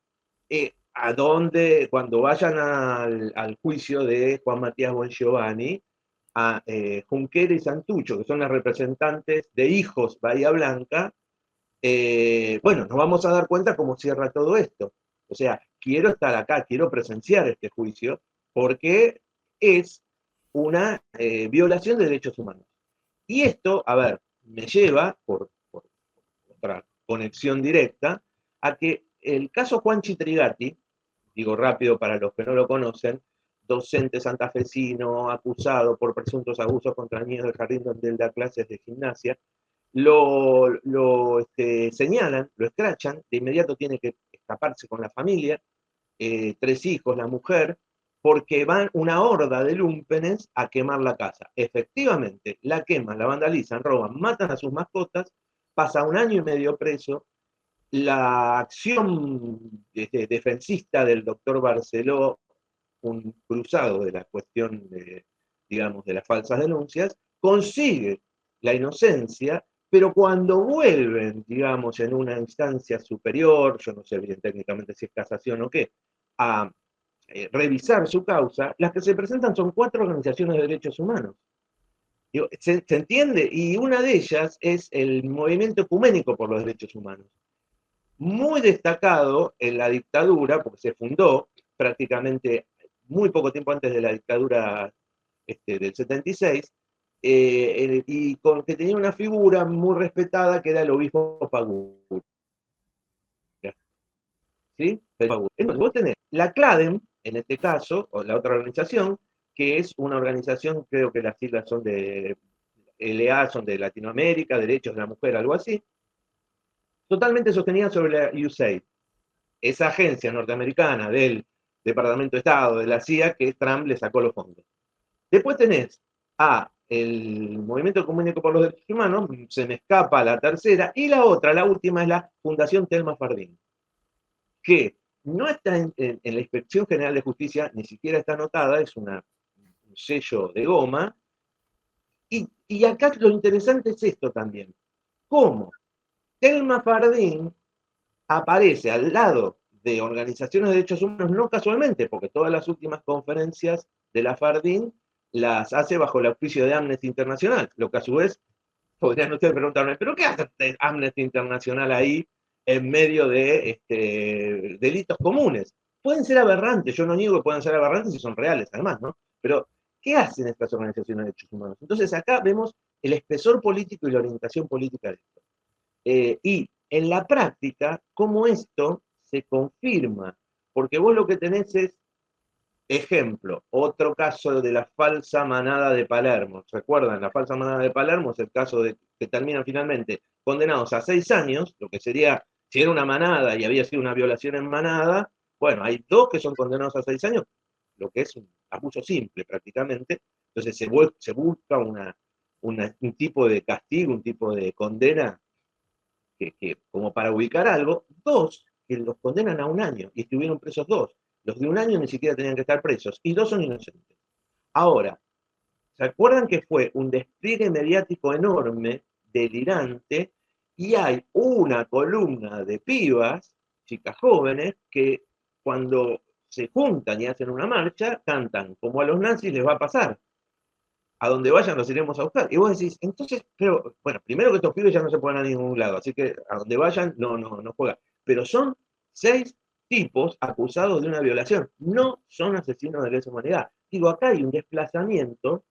¿a dónde, cuando vayan al juicio de Juan Matías Bongiovanni, a Junquera y Santucho, que son las representantes de hijos Bahía Blanca, bueno, nos vamos a dar cuenta cómo cierra todo esto. O sea, quiero estar acá, quiero presenciar este juicio, porque es una violación de derechos humanos. Y esto, a ver, me lleva, por otra conexión directa, a que el caso Juanchi Trigatti, digo rápido para los que no lo conocen, docente santafesino acusado por presuntos abusos contra niños del jardín donde él da clases de gimnasia, lo señalan, lo escrachan, de inmediato tiene que escaparse con la familia, 3 hijos, la mujer, porque van una horda de lúmpenes a quemar la casa. Efectivamente, la queman, la vandalizan, roban, matan a sus mascotas, pasa 1 año y medio preso. La acción defensista del doctor Barceló, un cruzado de la cuestión, digamos, de las falsas denuncias, consigue la inocencia, pero cuando vuelven, digamos, en una instancia superior, yo no sé bien técnicamente si es casación o qué, a revisar su causa, las que se presentan son 4 organizaciones de derechos humanos. ¿Se entiende? Y una de ellas es el Movimiento Ecuménico por los Derechos Humanos, muy destacado en la dictadura, porque se fundó prácticamente muy poco tiempo antes de la dictadura del 76, y que tenía una figura muy respetada que era el obispo Pagura. ¿Sí? Entonces vos tenés la CLADEM, en este caso, o la otra organización, que es una organización, creo que las siglas son de LA, son de Latinoamérica, Derechos de la Mujer, algo así, totalmente sostenida sobre la USAID, esa agencia norteamericana del Departamento de Estado, de la CIA, que Trump le sacó los fondos. Después tenés a el Movimiento Ecuménico por los Derechos Humanos, se me escapa la tercera, y la otra, la última, es la Fundación Telma Fardín, que no está en la Inspección General de Justicia, ni siquiera está anotada, es un sello de goma, y acá lo interesante es esto también, cómo Telma Fardín aparece al lado de organizaciones de derechos humanos, no casualmente, porque todas las últimas conferencias de la Fardín las hace bajo el auspicio de Amnesty Internacional, lo que a su vez podrían ustedes preguntarme, ¿pero qué hace Amnesty Internacional ahí en medio de delitos comunes? Pueden ser aberrantes, yo no niego que puedan ser aberrantes si son reales, además, ¿no? Pero, ¿qué hacen estas organizaciones de derechos humanos? Entonces, acá vemos el espesor político y la orientación política de esto. Y en la práctica, cómo esto se confirma, porque vos lo que tenés es, ejemplo, otro caso de la falsa manada de Palermo. ¿Recuerdan? La falsa manada de Palermo es el caso de que terminan finalmente condenados a 6 años, lo que sería, si era una manada y había sido una violación en manada, bueno, hay 2 que son condenados a 6 años, lo que es un abuso simple prácticamente. Entonces se busca un tipo de castigo, un tipo de condena como para ubicar algo. 2 que los condenan a 1 año y estuvieron presos 2. Los de 1 año ni siquiera tenían que estar presos y 2 son inocentes. Ahora, ¿se acuerdan que fue un despliegue mediático enorme, delirante, y hay una columna de pibas, chicas jóvenes, que cuando se juntan y hacen una marcha, cantan como a los nazis les va a pasar? A donde vayan los iremos a buscar. Y vos decís, entonces, pero, bueno, primero que estos pibes ya no se pueden a ningún lado, así que a donde vayan no juegan. Pero son 6 tipos acusados de una violación, no son asesinos de lesa humanidad. Digo, acá hay un desplazamiento,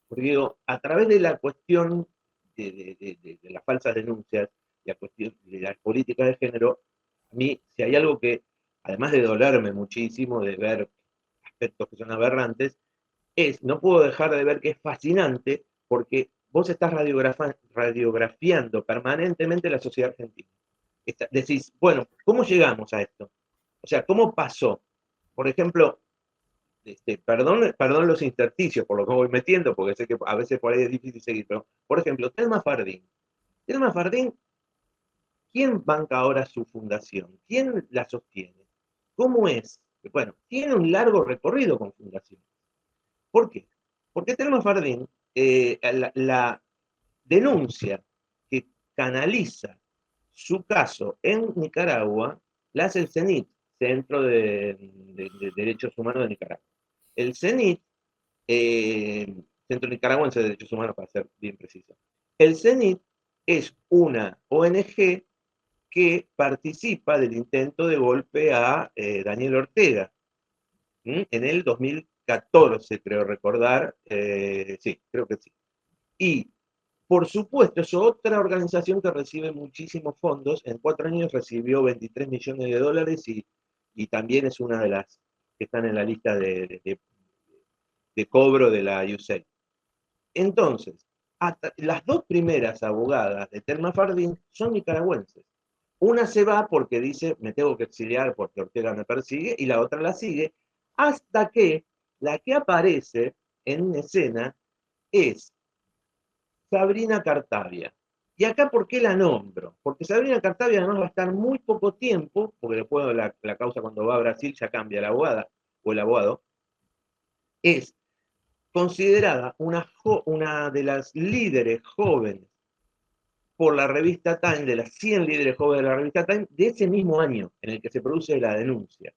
porque digo, a través de la cuestión de las falsas denuncias, la cuestión de las políticas de género, a mí, si hay algo que, además de dolerme muchísimo, de ver aspectos que son aberrantes, no puedo dejar de ver que es fascinante porque vos estás radiografiando permanentemente la sociedad argentina. Decís, bueno, ¿cómo llegamos a esto? O sea, ¿cómo pasó? Por ejemplo, perdón los intersticios por lo que voy metiendo, porque sé que a veces por ahí es difícil seguir, pero, por ejemplo, Telma Fardín. Telma Fardín, ¿quién banca ahora su fundación? ¿Quién la sostiene? ¿Cómo es? Bueno, tiene un largo recorrido con fundaciones. ¿Por qué? Porque Telma Fardín, la denuncia que canaliza su caso en Nicaragua la hace el CENIT, Centro de Derechos Humanos de Nicaragua. El CENIT, Centro Nicaragüense de Derechos Humanos, para ser bien preciso. El CENIT es una ONG que participa del intento de golpe a Daniel Ortega en el 2014, creo recordar. Sí, creo que sí. Y, por supuesto, es otra organización que recibe muchísimos fondos. En 4 años recibió 23 millones de dólares y también es una de las que están en la lista de cobro de la USAID. Entonces, las 2 primeras abogadas de Telma Fardín son nicaragüenses. Una se va porque dice, me tengo que exiliar porque Ortega me persigue, y la otra la sigue, hasta que la que aparece en escena es Sabrina Cartavia. Y acá, ¿por qué la nombro? Porque Sabrina Cartavia además va a estar muy poco tiempo, porque después de la causa cuando va a Brasil ya cambia la abogada o el abogado, es considerada una de las líderes jóvenes por la revista Time, de las 100 líderes jóvenes de la revista Time, de ese mismo año en el que se produce la denuncia.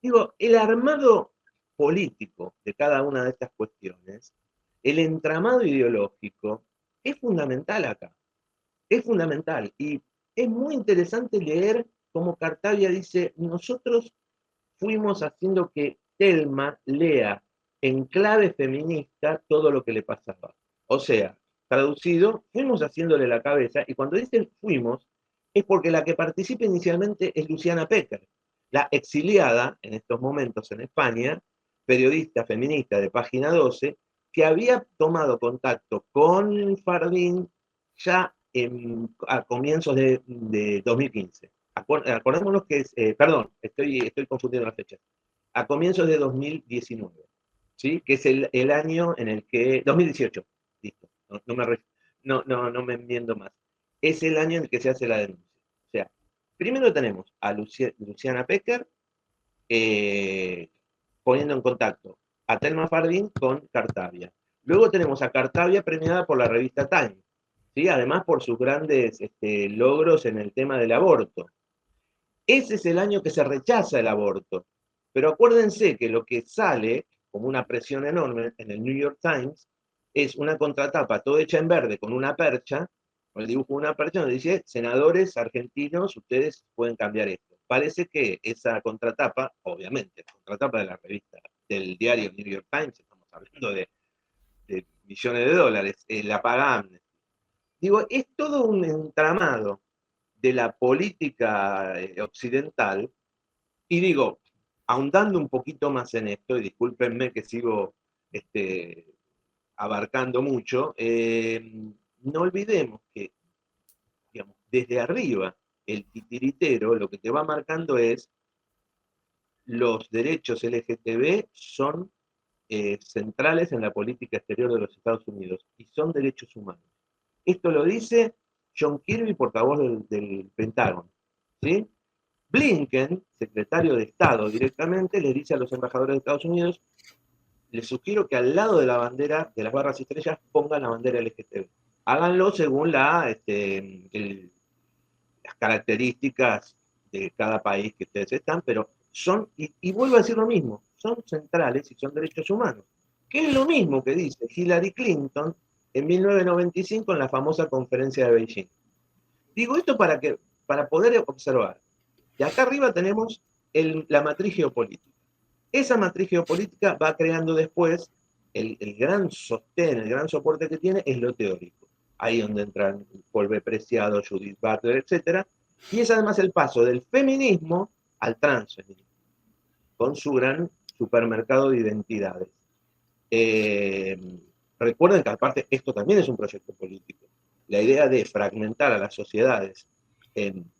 Digo, el armado político de cada una de estas cuestiones, el entramado ideológico, es fundamental acá. Es fundamental. Y es muy interesante leer cómo Cartavia dice, nosotros fuimos haciendo que Telma lea en clave feminista todo lo que le pasaba. O sea, traducido, fuimos haciéndole la cabeza, y cuando dicen fuimos, es porque la que participa inicialmente es Luciana Pecker, la exiliada en estos momentos en España, periodista feminista de Página 12, que había tomado contacto con Fardín ya a comienzos de 2015. Acordémonos que es, perdón, estoy confundiendo las fechas, a comienzos de 2019, ¿sí? Que es el año en el que, 2018, listo, no me enmiendo más, es el año en el que se hace la denuncia. O sea, primero tenemos a Luciana Pecker poniendo en contacto a Telma Fardín con Cartavia. Luego tenemos a Cartavia premiada por la revista Time, ¿sí? Además por sus grandes logros en el tema del aborto. Ese es el año que se rechaza el aborto. Pero acuérdense que lo que sale como una presión enorme en el New York Times es una contratapa toda hecha en verde con una percha, con el dibujo de una percha donde dice, senadores argentinos, ustedes pueden cambiar esto. Parece que esa contratapa, obviamente, la contratapa de la revista, del diario New York Times, estamos hablando de millones de dólares, la paga Amnesty. Digo, es todo un entramado de la política occidental, y digo, ahondando un poquito más en esto, y discúlpenme que sigo abarcando mucho, no olvidemos que, digamos, desde arriba, el titiritero lo que te va marcando es los derechos LGTB son centrales en la política exterior de los Estados Unidos y son derechos humanos. Esto lo dice John Kirby, portavoz del Pentágono, ¿sí? Blinken, secretario de Estado directamente, le dice a los embajadores de Estados Unidos, les sugiero que al lado de la bandera, de las barras y estrellas, pongan la bandera LGTB. Háganlo según las características de cada país que ustedes están, pero son, y vuelvo a decir lo mismo, son centrales y son derechos humanos. Que es lo mismo que dice Hillary Clinton en 1995 en la famosa conferencia de Beijing. Digo esto para poder observar. Y acá arriba tenemos la matriz geopolítica. Esa matriz geopolítica va creando después el gran sostén, el gran soporte que tiene es lo teórico. Ahí donde entran Paul B. Preciado, Judith Butler, etc. Y es además el paso del feminismo al transfeminismo, con su gran supermercado de identidades. Recuerden que aparte esto también es un proyecto político. La idea de fragmentar a las sociedades en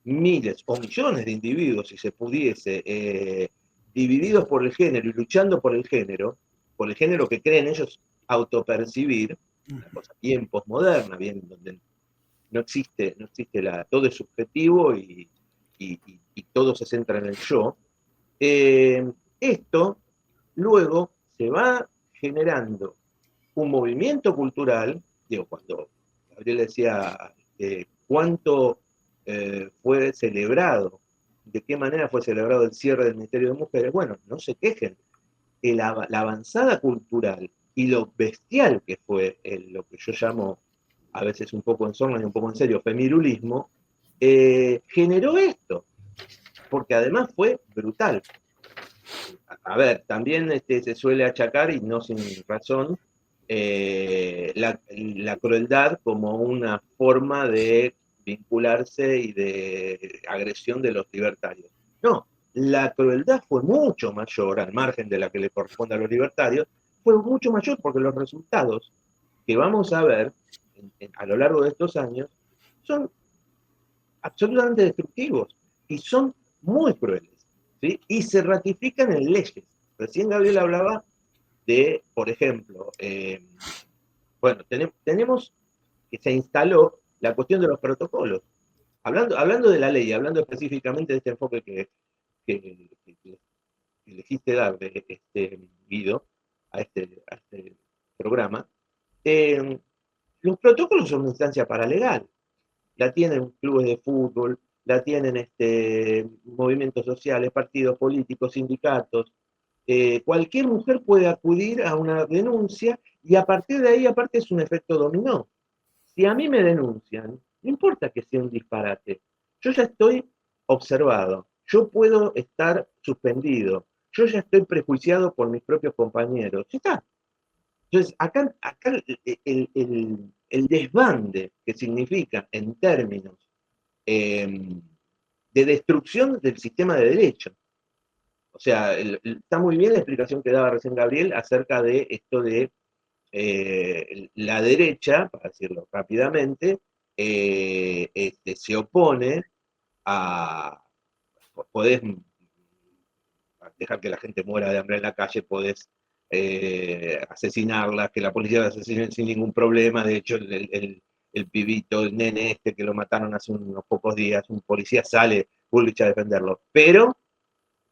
miles o millones de individuos, si se pudiese, divididos por el género y luchando por el género que creen ellos autopercibir, una cosa bien posmoderna, bien donde no existe todo es subjetivo y todo se centra en el yo. Esto luego se va generando un movimiento cultural, digo, cuando Gabriel decía cuánto fue celebrado, de qué manera fue celebrado el cierre del Ministerio de Mujeres, bueno, no se quejen. La avanzada cultural y lo bestial que fue lo que yo llamo, a veces un poco en sorna y un poco en serio, femirulismo, generó esto, porque además fue brutal. A ver, también se suele achacar, y no sin razón, la crueldad como una forma de vincularse y de agresión de los libertarios. No, la crueldad fue mucho mayor, al margen de la que le corresponde a los libertarios, fue mucho mayor porque los resultados que vamos a ver a lo largo de estos años son absolutamente destructivos y son muy crueles, ¿sí? Y se ratifican en leyes. Recién Gabriel hablaba de, por ejemplo, bueno, tenemos que se instaló la cuestión de los protocolos. Hablando de la ley, hablando específicamente de este enfoque que elegiste dar, Guido, a este programa, los protocolos son una instancia paralegal. La tienen clubes de fútbol, la tienen movimientos sociales, partidos políticos, sindicatos. Cualquier mujer puede acudir a una denuncia y a partir de ahí, aparte, es un efecto dominó. Si a mí me denuncian, no importa que sea un disparate, yo ya estoy observado, yo puedo estar suspendido, yo ya estoy prejuiciado por mis propios compañeros. Ya está. Entonces, acá el desbande que significa en términos de destrucción del sistema de derecho. O sea, está muy bien la explicación que daba recién Gabriel acerca de esto de la derecha, para decirlo rápidamente, se opone a... Podés dejar que la gente muera de hambre en la calle, podés asesinarlas, que la policía las asesine sin ningún problema. De hecho, el pibito, el nene que lo mataron hace unos pocos días, un policía sale Bullrich a defenderlo, pero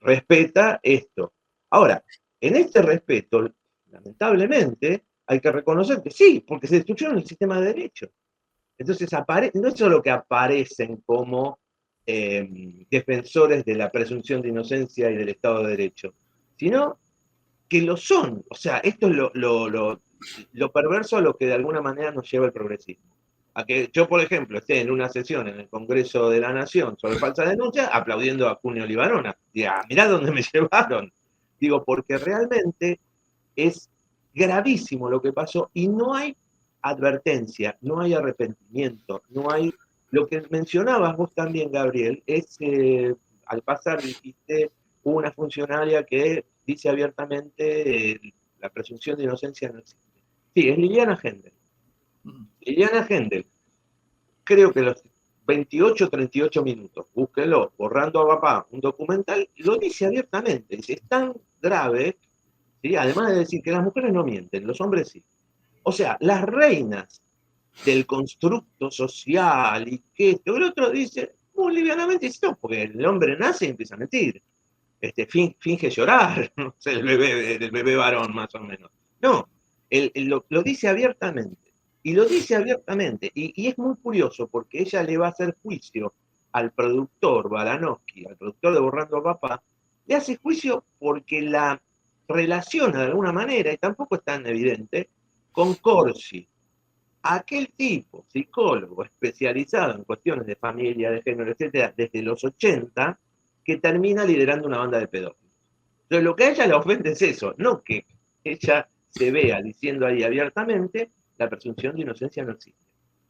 respeta esto. Ahora, en este respeto, lamentablemente, hay que reconocer que sí, porque se destruyeron el sistema de derecho. Entonces, no es solo que aparecen como defensores de la presunción de inocencia y del Estado de Derecho, sino que lo son. O sea, esto es lo perverso a lo que de alguna manera nos lleva el progresismo. A que yo, por ejemplo, esté en una sesión en el Congreso de la Nación sobre falsa denuncia, aplaudiendo a Cuneo Libarona. Diga, mirá dónde me llevaron. Digo, porque realmente es gravísimo lo que pasó y no hay advertencia, no hay arrepentimiento, no hay... Lo que mencionabas vos también, Gabriel, es, al pasar dijiste, una funcionaria que dice abiertamente la presunción de inocencia no existe. Sí, es Liliana Hendel. Liliana Hendel, creo que los 28 38 minutos, búsquenlo, Borrando a Papá, un documental, lo dice abiertamente, dice, es tan grave, ¿sí? Además de decir que las mujeres no mienten, los hombres sí. O sea, las reinas del constructo social y que esto, el otro dice, muy livianamente, dice, no, porque el hombre nace y empieza a mentir. Finge llorar, no sé, el bebé varón más o menos. No, lo dice abiertamente. Y lo dice abiertamente. Y es muy curioso porque ella le va a hacer juicio al productor Baranowski, al productor de Borrando a Papá, le hace juicio porque la relaciona de alguna manera, y tampoco es tan evidente, con Corsi. Aquel tipo, psicólogo especializado en cuestiones de familia, de género, etcétera, desde los 80, que termina liderando una banda de pedófilos. Entonces, lo que a ella le ofende es eso, no que ella se vea diciendo ahí abiertamente la presunción de inocencia no existe.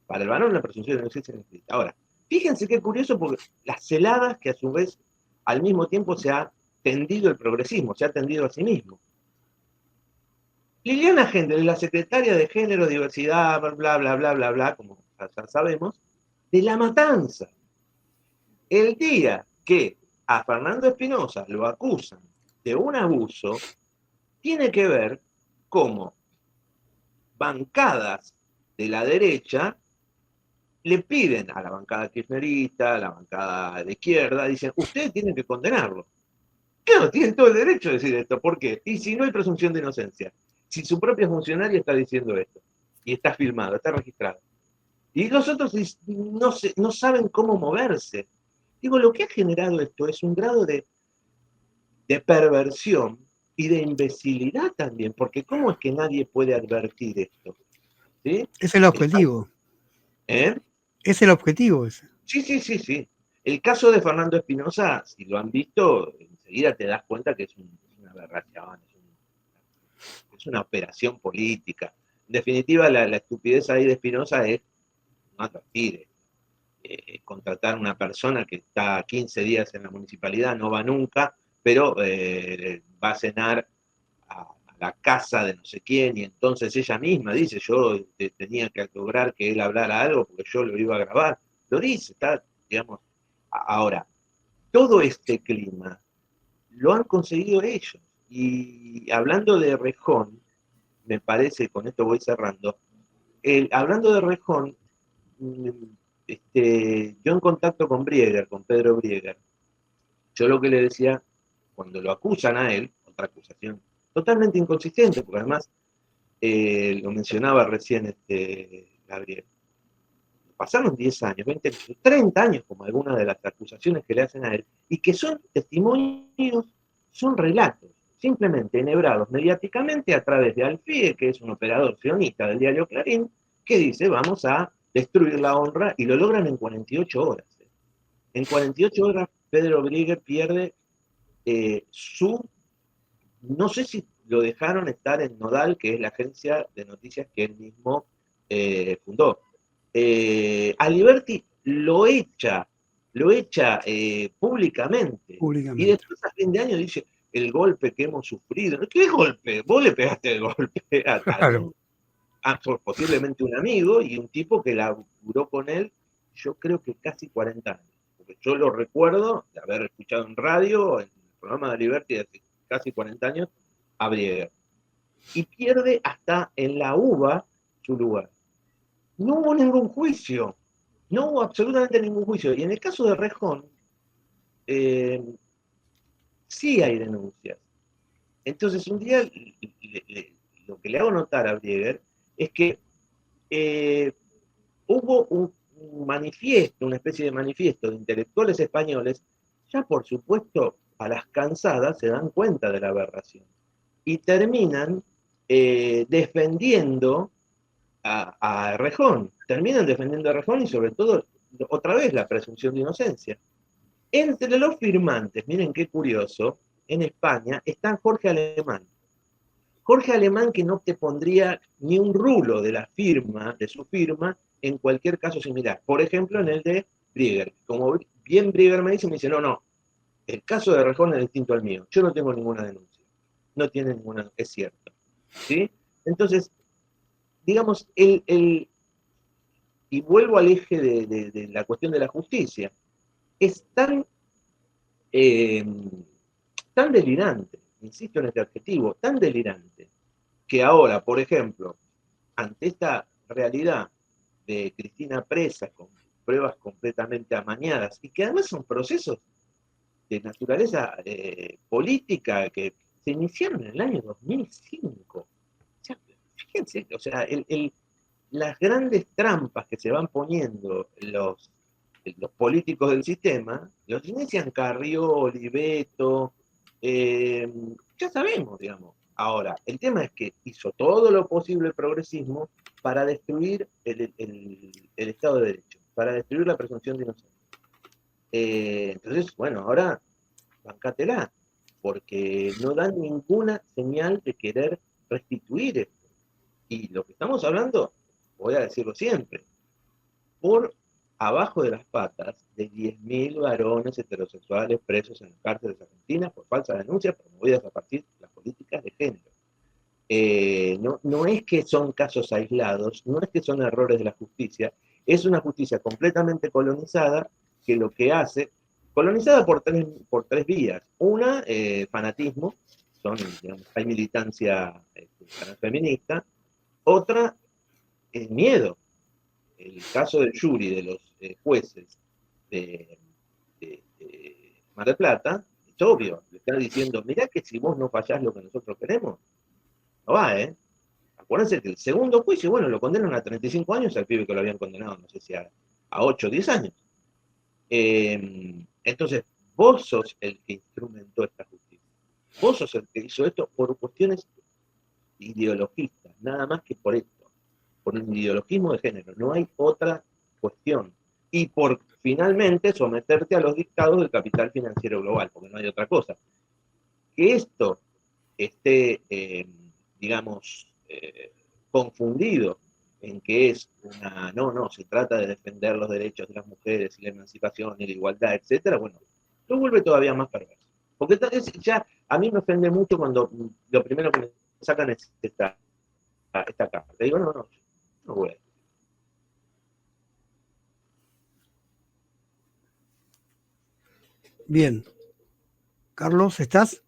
Para el varón la presunción de inocencia no existe. Ahora, fíjense qué curioso, porque las celadas que a su vez al mismo tiempo se ha tendido el progresismo, se ha tendido a sí mismo. Liliana Hendel es la secretaria de Género, Diversidad, bla, bla, bla, bla, bla, como ya sabemos, de La Matanza. El día que a Fernando Espinosa lo acusan de un abuso, tiene que ver cómo bancadas de la derecha le piden a la bancada kirchnerista, a la bancada de izquierda, dicen, ustedes tienen que condenarlo. Claro, tienen todo el derecho a decir esto. ¿Por qué? Y si no hay presunción de inocencia. Si su propia funcionaria está diciendo esto, y está filmado, está registrado. Y los otros no saben cómo moverse. Digo, lo que ha generado esto es un grado de perversión y de imbecilidad también, porque ¿cómo es que nadie puede advertir esto? ¿Sí? Es el objetivo. ¿Eh? Es el objetivo ese. Sí, sí, sí, sí. El caso de Fernando Espinosa, si lo han visto, enseguida te das cuenta que es una aberración, es una operación política. En definitiva, la estupidez ahí de Espinosa es no advertir, contratar a una persona que está 15 días en la municipalidad, no va nunca, pero va a cenar a la casa de no sé quién, y entonces ella misma dice, yo tenía que lograr que él hablara algo porque yo lo iba a grabar. Lo dice, está, digamos, ahora, todo este clima lo han conseguido ellos. Y hablando de Rejón, me parece, con esto voy cerrando, hablando de Rejón, yo en contacto con Brieger, con Pedro Brieger, yo lo que le decía, cuando lo acusan a él, otra acusación totalmente inconsistente, porque además lo mencionaba recién Gabriel, pasaron 10 años, 20 años, 30 años, como algunas de las acusaciones que le hacen a él, y que son testimonios, son relatos, simplemente enhebrados mediáticamente a través de Alfie, que es un operador sionista del diario Clarín, que dice, vamos a destruir la honra, y lo logran en 48 horas. En 48 horas, Pedro Brieger pierde no sé si lo dejaron estar en Nodal, que es la agencia de noticias que él mismo fundó. Aliberti lo echa públicamente. Y después a fin de año dice, el golpe que hemos sufrido. ¿Qué golpe? Vos le pegaste el golpe posiblemente un amigo y un tipo que laburó con él, yo creo que casi 40 años. Porque yo lo recuerdo de haber escuchado en radio, en el programa de Liberty de hace casi 40 años, a Brieger. Y pierde hasta en la UBA su lugar. No hubo ningún juicio. No hubo absolutamente ningún juicio. Y en el caso de Rejón, sí hay denuncias. Entonces, un día lo que le hago notar a Brieger es que hubo un manifiesto, una especie de manifiesto de intelectuales españoles, ya por supuesto a las cansadas se dan cuenta de la aberración y terminan defendiendo a Rejón, y sobre todo, otra vez, la presunción de inocencia. Entre los firmantes, miren qué curioso, en España está Jorge Alemán. Jorge Alemán que no te pondría ni un rulo de la firma, de su firma, en cualquier caso similar. Por ejemplo, en el de Brieger. Como bien Brieger me dice, no, el caso de Rejón es distinto al mío. Yo no tengo ninguna denuncia. No tiene ninguna, es cierto. ¿Sí? Entonces, digamos, y vuelvo al eje de la cuestión de la justicia, es tan delirante, insisto en este adjetivo, tan delirante, que ahora, por ejemplo, ante esta realidad de Cristina presa con pruebas completamente amañadas y que además son procesos de naturaleza política que se iniciaron en el año 2005. O sea, fíjense, o sea, las grandes trampas que se van poniendo los políticos del sistema, los inician Carrió, Oliveto, ya sabemos, digamos. Ahora, el tema es que hizo todo lo posible el progresismo para destruir el Estado de Derecho, para destruir la presunción de inocencia. Entonces, bueno, ahora bancátela, porque no dan ninguna señal de querer restituir esto. Y lo que estamos hablando, voy a decirlo siempre, por abajo de las patas de 10.000 varones heterosexuales presos en las cárceles argentinas por falsas denuncias promovidas a partir de las políticas de género. No es que son casos aislados, no es que son errores de la justicia, es una justicia completamente colonizada que lo que hace, colonizada por tres vías. Una, fanatismo, digamos, hay militancia transfeminista. Otra, el miedo. El caso del jury de los jueces de Mar del Plata, es obvio, le están diciendo, mirá que si vos no fallás lo que nosotros queremos, no va, ¿eh? Acuérdense que el segundo juicio, bueno, lo condenan a 35 años al pibe que lo habían condenado, no sé si a 8 o 10 años. Entonces, vos sos el que instrumentó esta justicia. Vos sos el que hizo esto por cuestiones ideologistas, nada más que por esto, por un ideologismo de género. No hay otra cuestión. y por finalmente someterte a los dictados del capital financiero global, porque no hay otra cosa. Que esto esté, digamos, confundido en que es una, no, se trata de defender los derechos de las mujeres y la emancipación y la igualdad, etcétera, bueno, lo vuelve todavía más perverso. Porque ya a mí me ofende mucho cuando lo primero que me sacan es esta carta. Digo, no voy a. Bien. Carlos, ¿estás?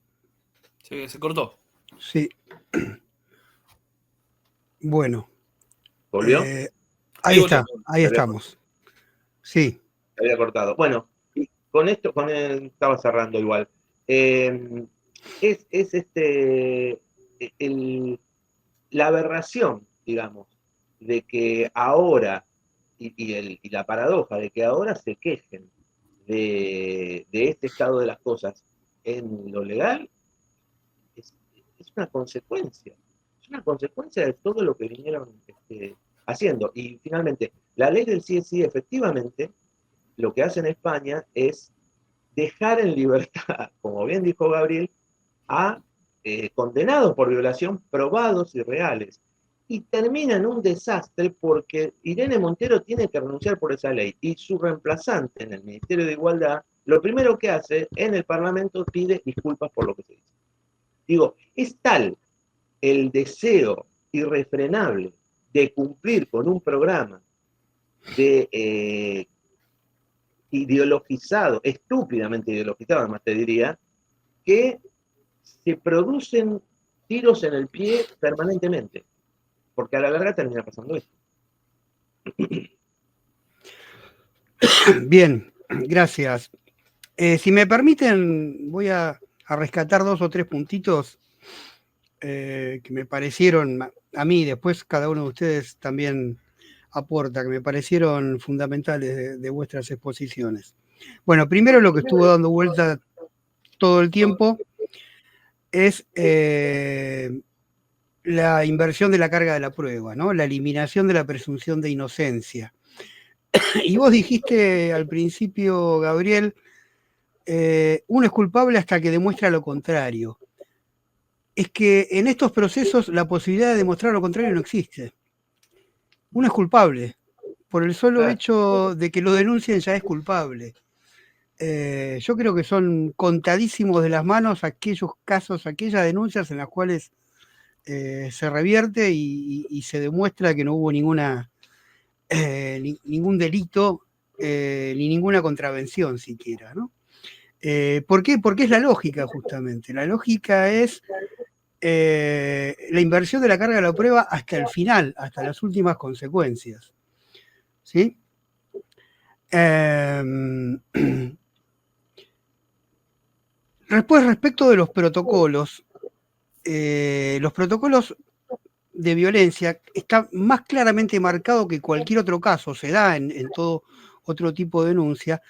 Sí, se cortó. Sí. Bueno. ¿Volvió? Ahí está, ahí estamos. Sí. Se había cortado. Bueno, y con esto, estaba cerrando igual. Es la aberración, digamos, de que ahora, y la paradoja de que ahora se quejen de este estado de las cosas en lo legal, es una consecuencia. Es una consecuencia de todo lo que vinieron haciendo. Y finalmente, la ley del sí efectivamente, lo que hace en España es dejar en libertad, como bien dijo Gabriel, a condenados por violación probados y reales. Y termina en un desastre porque Irene Montero tiene que renunciar por esa ley y su reemplazante en el Ministerio de Igualdad, lo primero que hace en el Parlamento pide disculpas por lo que se dice. Digo, es tal el deseo irrefrenable de cumplir con un programa de ideologizado, estúpidamente ideologizado, además te diría, que se producen tiros en el pie permanentemente, porque a la larga termina pasando esto. Bien, gracias. Si me permiten, voy a rescatar 2 o 3 puntitos que me parecieron a mí, después cada uno de ustedes también aporta, que me parecieron fundamentales de vuestras exposiciones. Bueno, primero lo que estuvo dando vuelta todo el tiempo es la inversión de la carga de la prueba, ¿no? La eliminación de la presunción de inocencia. Y vos dijiste al principio, Gabriel, uno es culpable hasta que demuestra lo contrario. Es que en estos procesos la posibilidad de demostrar lo contrario no existe. Uno es culpable. Por el solo hecho de que lo denuncien ya es culpable. Yo creo que son contadísimos de las manos aquellos casos, aquellas denuncias en las cuales se revierte y se demuestra que no hubo ningún delito ni ninguna contravención siquiera, ¿no? ¿Por qué? Porque es la lógica, justamente. La lógica es la inversión de la carga de la prueba hasta el final, hasta las últimas consecuencias. ¿Sí? Después, respecto de los protocolos de violencia está más claramente marcado que cualquier otro caso, se da en todo otro tipo de denuncia,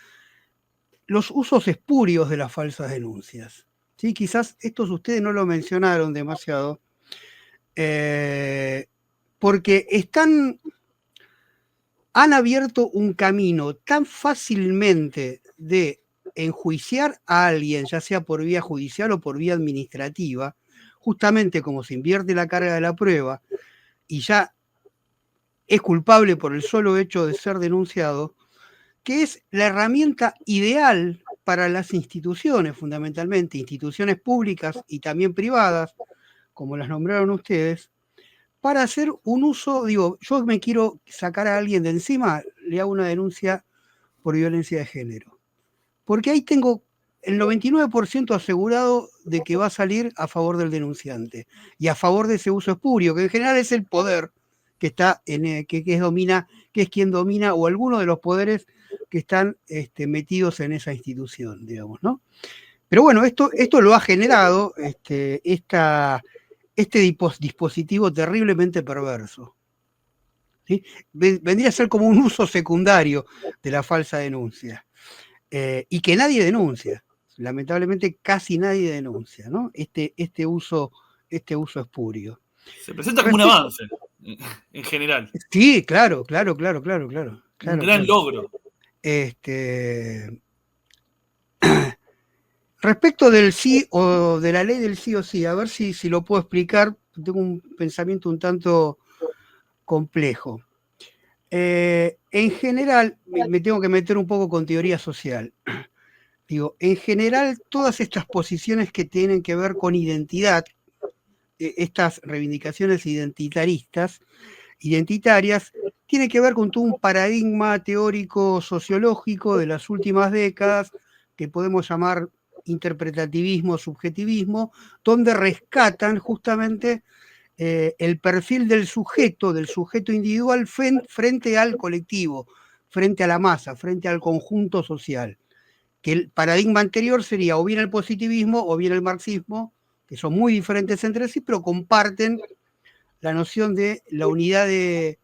los usos espurios de las falsas denuncias. ¿Sí? Quizás estos ustedes no lo mencionaron demasiado, porque han abierto un camino tan fácilmente de enjuiciar a alguien, ya sea por vía judicial o por vía administrativa, justamente como se invierte la carga de la prueba y ya es culpable por el solo hecho de ser denunciado, que es la herramienta ideal para las instituciones, fundamentalmente, instituciones públicas y también privadas, como las nombraron ustedes, para hacer un uso, digo, yo me quiero sacar a alguien de encima, le hago una denuncia por violencia de género. Porque ahí tengo el 99% asegurado de que va a salir a favor del denunciante y a favor de ese uso espurio, que en general es el poder que está que es quien domina, o alguno de los poderes que están metidos en esa institución, digamos, ¿no? Pero bueno, esto lo ha generado este dispositivo terriblemente perverso. ¿Sí? Vendría a ser como un uso secundario de la falsa denuncia. Y que nadie denuncia. Lamentablemente casi nadie denuncia, ¿no? Este uso espurio. Se presenta como un avance, en general. Sí, claro. Un gran logro. Respecto del sí o de la ley del sí o sí, a ver si lo puedo explicar. Tengo un pensamiento un tanto complejo. En general, me tengo que meter un poco con teoría social. Digo, en general, todas estas posiciones que tienen que ver con identidad, estas reivindicaciones identitarias, tienen que ver con todo un paradigma teórico sociológico de las últimas décadas, que podemos llamar interpretativismo, subjetivismo, donde rescatan justamente el perfil del sujeto individual frente al colectivo, frente a la masa, frente al conjunto social. Que el paradigma anterior sería o bien el positivismo o bien el marxismo, que son muy diferentes entre sí, pero comparten la noción de la unidad de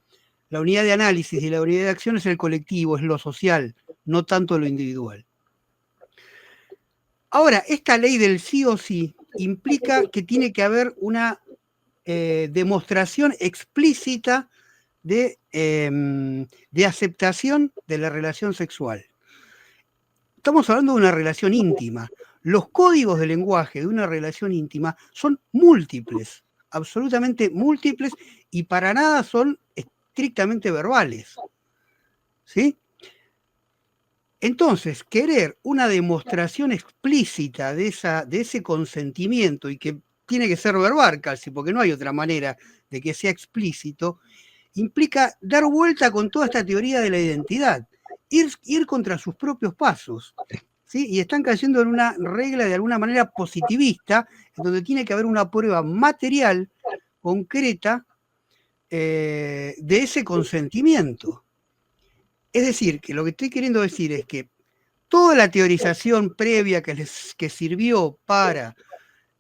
análisis y la unidad de acción es el colectivo, es lo social, no tanto lo individual. Ahora, esta ley del sí o sí implica que tiene que haber una demostración explícita de aceptación de la relación sexual. Estamos hablando de una relación íntima. Los códigos de lenguaje de una relación íntima son múltiples, absolutamente múltiples, y para nada son estrictamente verbales. ¿Sí? Entonces, querer una demostración explícita de ese consentimiento, y que tiene que ser verbal casi, porque no hay otra manera de que sea explícito, implica dar vuelta con toda esta teoría de la identidad, ir contra sus propios pasos. ¿Sí? Y están cayendo en una regla de alguna manera positivista, en donde tiene que haber una prueba material, concreta, de ese consentimiento. Es decir, que lo que estoy queriendo decir es que toda la teorización previa que sirvió para,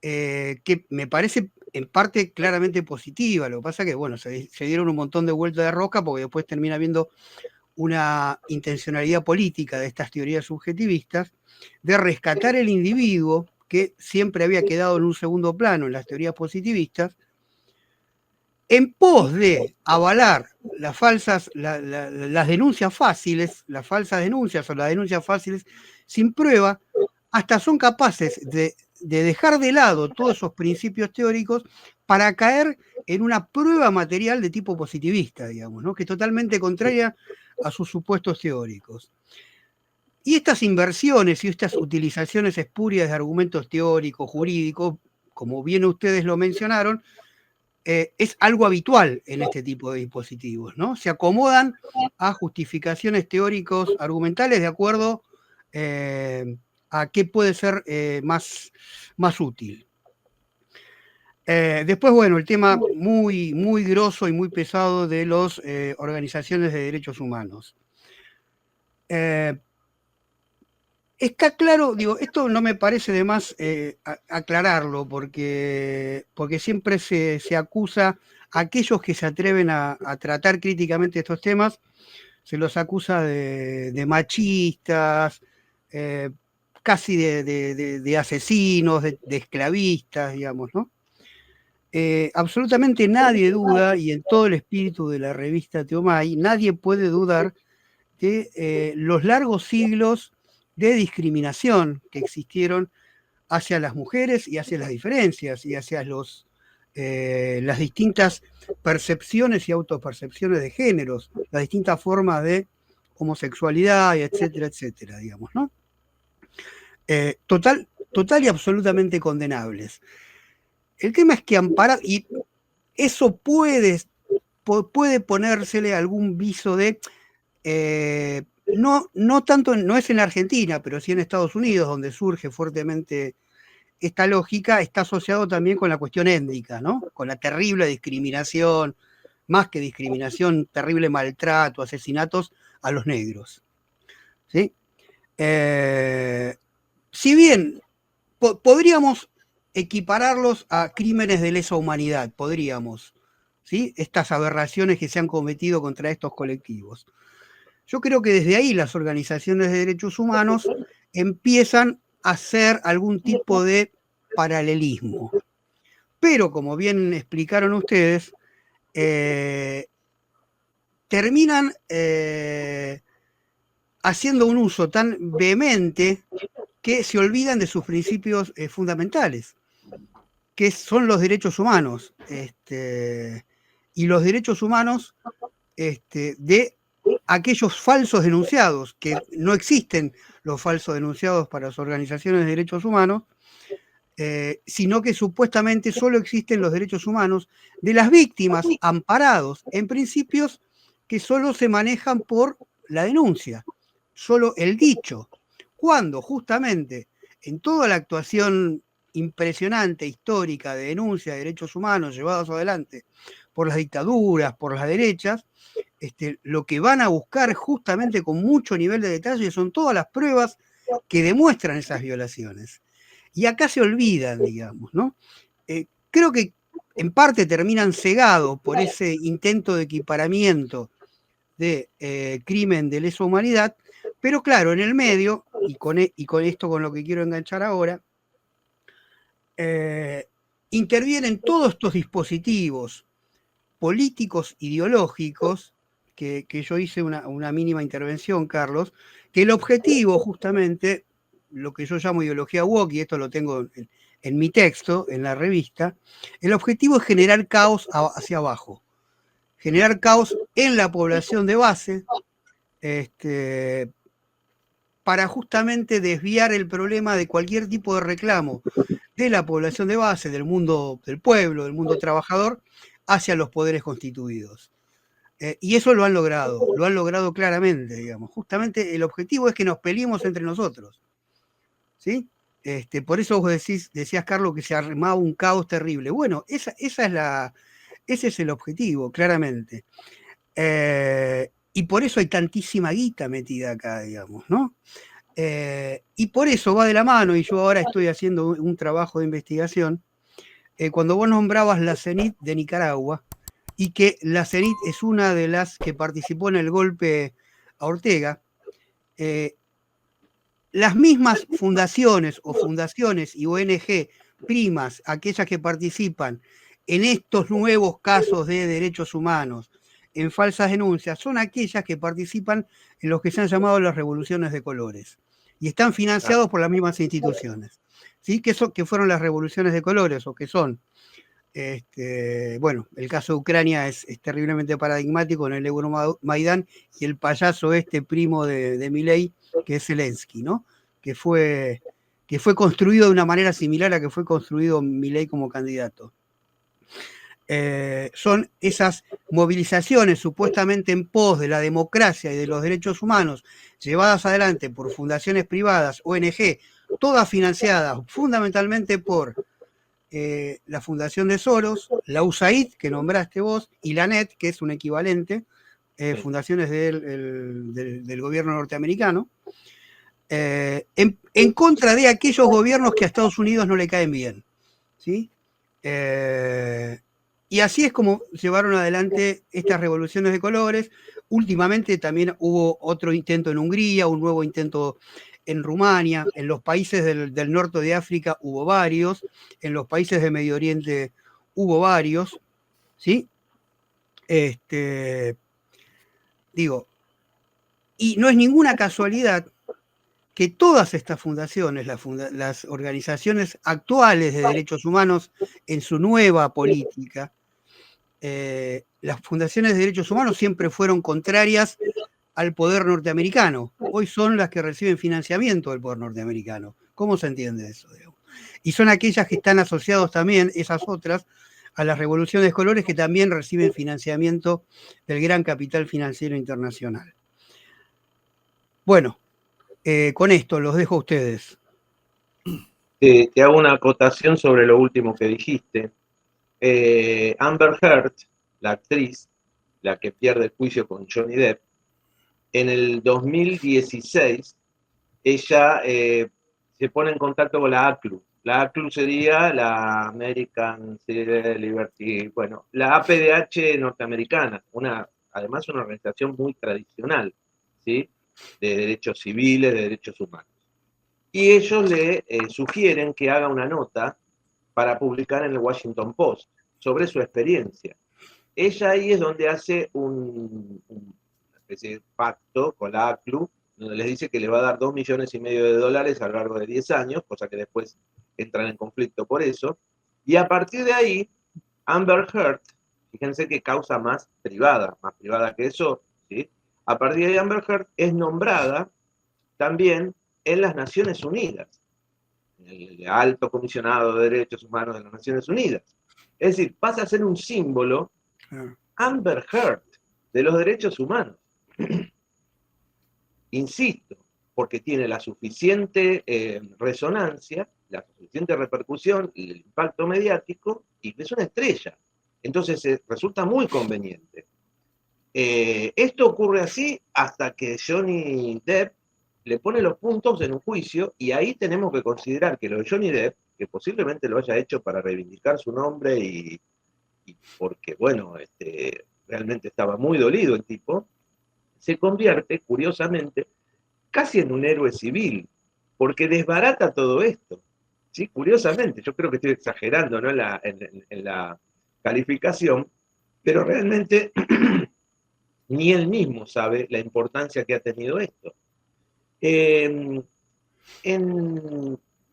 que me parece en parte claramente positiva, lo que pasa es que, bueno, se dieron un montón de vueltas de rosca porque después termina habiendo una intencionalidad política de estas teorías subjetivistas, de rescatar el individuo, que siempre había quedado en un segundo plano en las teorías positivistas, en pos de avalar las denuncias fáciles, las falsas denuncias o las denuncias fáciles sin prueba, hasta son capaces de dejar de lado todos esos principios teóricos para caer en una prueba material de tipo positivista, digamos, ¿no? Que es totalmente contraria a sus supuestos teóricos. Y estas inversiones y estas utilizaciones espurias de argumentos teóricos, jurídicos, como bien ustedes lo mencionaron, es algo habitual en este tipo de dispositivos, ¿no? Se acomodan a justificaciones teóricos argumentales de acuerdo a qué puede ser más útil. Después, bueno, el tema muy, muy grosso y muy pesado de las organizaciones de derechos humanos. Está claro, digo, esto no me parece de más aclararlo, porque siempre se acusa a aquellos que se atreven a tratar críticamente estos temas, se los acusa de machistas, casi de asesinos, de esclavistas, digamos, ¿no? Absolutamente nadie duda, y en todo el espíritu de la revista Teomai, nadie puede dudar de los largos siglos de discriminación que existieron hacia las mujeres y hacia las diferencias y hacia las distintas percepciones y autopercepciones de géneros, las distintas formas de homosexualidad, etcétera, etcétera, digamos, ¿no? Total y absolutamente condenables. El tema es que amparar, y eso puede ponérsele algún viso de no tanto, no es en la Argentina, pero sí en Estados Unidos, donde surge fuertemente esta lógica, está asociado también con la cuestión étnica, ¿no? Con la terrible discriminación, más que discriminación, terrible maltrato, asesinatos a los negros. ¿Sí? Si bien podríamos equipararlos a crímenes de lesa humanidad, podríamos, ¿sí? Estas aberraciones que se han cometido contra estos colectivos. Yo creo que desde ahí las organizaciones de derechos humanos empiezan a hacer algún tipo de paralelismo. Pero, como bien explicaron ustedes, terminan haciendo un uso tan vehemente que se olvidan de sus principios fundamentales, que son los derechos humanos. Y los derechos humanos de aquellos falsos denunciados, que no existen los falsos denunciados para las organizaciones de derechos humanos, sino que supuestamente solo existen los derechos humanos de las víctimas amparados en principios que solo se manejan por la denuncia, solo el dicho, cuando justamente en toda la actuación impresionante, histórica, de denuncia de derechos humanos llevados adelante por las dictaduras, por las derechas, lo que van a buscar justamente con mucho nivel de detalle son todas las pruebas que demuestran esas violaciones. Y acá se olvidan, digamos, ¿no? Creo que en parte terminan cegados por ese intento de equiparamiento de crimen de lesa humanidad, pero claro, en el medio, y con esto con lo que quiero enganchar ahora, intervienen todos estos dispositivos políticos ideológicos, que yo hice una mínima intervención, Carlos, que el objetivo justamente, lo que yo llamo ideología woke, y esto lo tengo en mi texto, en la revista, el objetivo es generar caos hacia abajo, generar caos en la población de base, para justamente desviar el problema de cualquier tipo de reclamo de la población de base, del mundo del pueblo, del mundo trabajador, hacia los poderes constituidos. Y eso lo han logrado claramente, digamos. Justamente el objetivo es que nos peleemos entre nosotros, ¿sí? Por eso vos decías, Carlos, que se armaba un caos terrible. Bueno, ese es el objetivo, claramente. Y por eso hay tantísima guita metida acá, digamos, ¿no? Y por eso va de la mano, y yo ahora estoy haciendo un trabajo de investigación, cuando vos nombrabas la CENIT de Nicaragua, y que la CENIT es una de las que participó en el golpe a Ortega, las mismas fundaciones y ONG primas, aquellas que participan en estos nuevos casos de derechos humanos, en falsas denuncias, son aquellas que participan en los que se han llamado las revoluciones de colores y están financiados por las mismas instituciones, ¿sí? Que fueron las revoluciones de colores, o que son, bueno, el caso de Ucrania es terriblemente paradigmático, en el Euromaidán, y el payaso primo de Milei, que es Zelensky, ¿no? Que fue construido de una manera similar a que fue construido Milei como candidato. Son esas movilizaciones supuestamente en pos de la democracia y de los derechos humanos, llevadas adelante por fundaciones privadas, ONG, todas financiadas fundamentalmente por la Fundación de Soros, la USAID, que nombraste vos, y la NET, que es un equivalente, fundaciones del gobierno norteamericano, en contra de aquellos gobiernos que a Estados Unidos no le caen bien, ¿sí? Y así es como llevaron adelante estas revoluciones de colores. Últimamente también hubo otro intento en Hungría, un nuevo intento en Rumania, en los países del norte de África hubo varios, en los países de Medio Oriente hubo varios, ¿sí? Digo, y no es ninguna casualidad que todas estas fundaciones, las organizaciones actuales de derechos humanos en su nueva política, las fundaciones de derechos humanos siempre fueron contrarias al poder norteamericano. Hoy son las que reciben financiamiento del poder norteamericano. ¿Cómo se entiende eso? Y son aquellas que están asociadas también, esas otras, a las revoluciones de colores, que también reciben financiamiento del gran capital financiero internacional. Bueno, con esto los dejo a ustedes. Te hago una acotación sobre lo último que dijiste. Amber Heard, la actriz, la que pierde el juicio con Johnny Depp, en el 2016, ella se pone en contacto con la ACLU. La ACLU sería la American Civil Liberty, bueno, la APDH norteamericana, además una organización muy tradicional, ¿sí? De derechos civiles, de derechos humanos. Y ellos le sugieren que haga una nota para publicar en el Washington Post sobre su experiencia. Ella ahí es donde hace una especie de pacto con la ACLU donde les dice que le va a dar $2,5 millones a lo largo de 10 años, cosa que después entran en conflicto por eso. Y a partir de ahí, Amber Heard, fíjense qué causa más privada que eso, ¿sí? A partir de ahí Amber Heard es nombrada también en las Naciones Unidas, el alto comisionado de derechos humanos de las Naciones Unidas. Es decir, pasa a ser un símbolo Amber Heard de los derechos humanos. Insisto, porque tiene la suficiente resonancia, la suficiente repercusión y el impacto mediático, y es una estrella. Entonces resulta muy conveniente. Esto ocurre así hasta que Johnny Depp le pone los puntos en un juicio, y ahí tenemos que considerar que lo de Johnny Depp, que posiblemente lo haya hecho para reivindicar su nombre y porque, bueno, realmente estaba muy dolido el tipo, se convierte, curiosamente, casi en un héroe civil, porque desbarata todo esto. ¿Sí? Curiosamente, yo creo que estoy exagerando, ¿no? en la calificación, pero realmente ni él mismo sabe la importancia que ha tenido esto.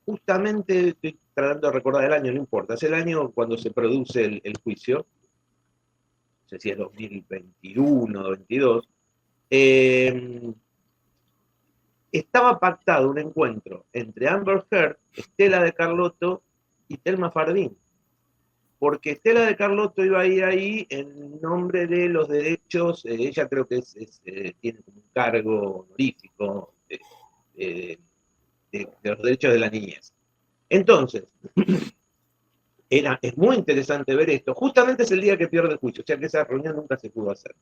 Justamente estoy tratando de recordar el año, no importa, es el año cuando se produce el juicio, no sé si es 2021 o 2022, estaba pactado un encuentro entre Amber Heard, Stella de Carlotto y Thelma Fardín, porque Stella de Carlotto iba a ir ahí en nombre de los derechos, ella creo que tiene un cargo honorífico de los derechos de la niñez. Entonces, es muy interesante ver esto. Justamente es el día que pierde el juicio, o sea que esa reunión nunca se pudo hacer.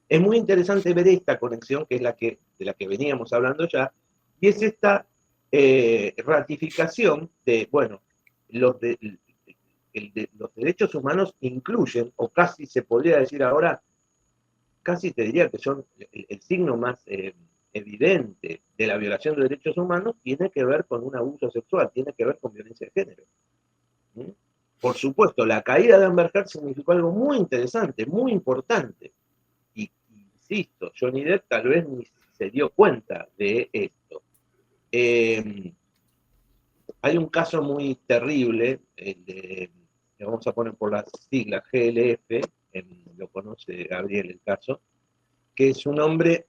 Es muy interesante ver esta conexión, que es de la que veníamos hablando ya, y es esta ratificación de, bueno, los derechos humanos incluyen, o casi se podría decir ahora, casi te diría que son el signo más evidente de la violación de derechos humanos, tiene que ver con un abuso sexual, tiene que ver con violencia de género. ¿Sí? Por supuesto, la caída de Amber Heard significó algo muy interesante, muy importante. Y insisto, Johnny Depp tal vez ni se dio cuenta de esto. Hay un caso muy terrible, le vamos a poner por las siglas GLF, lo conoce Gabriel el caso, que es un hombre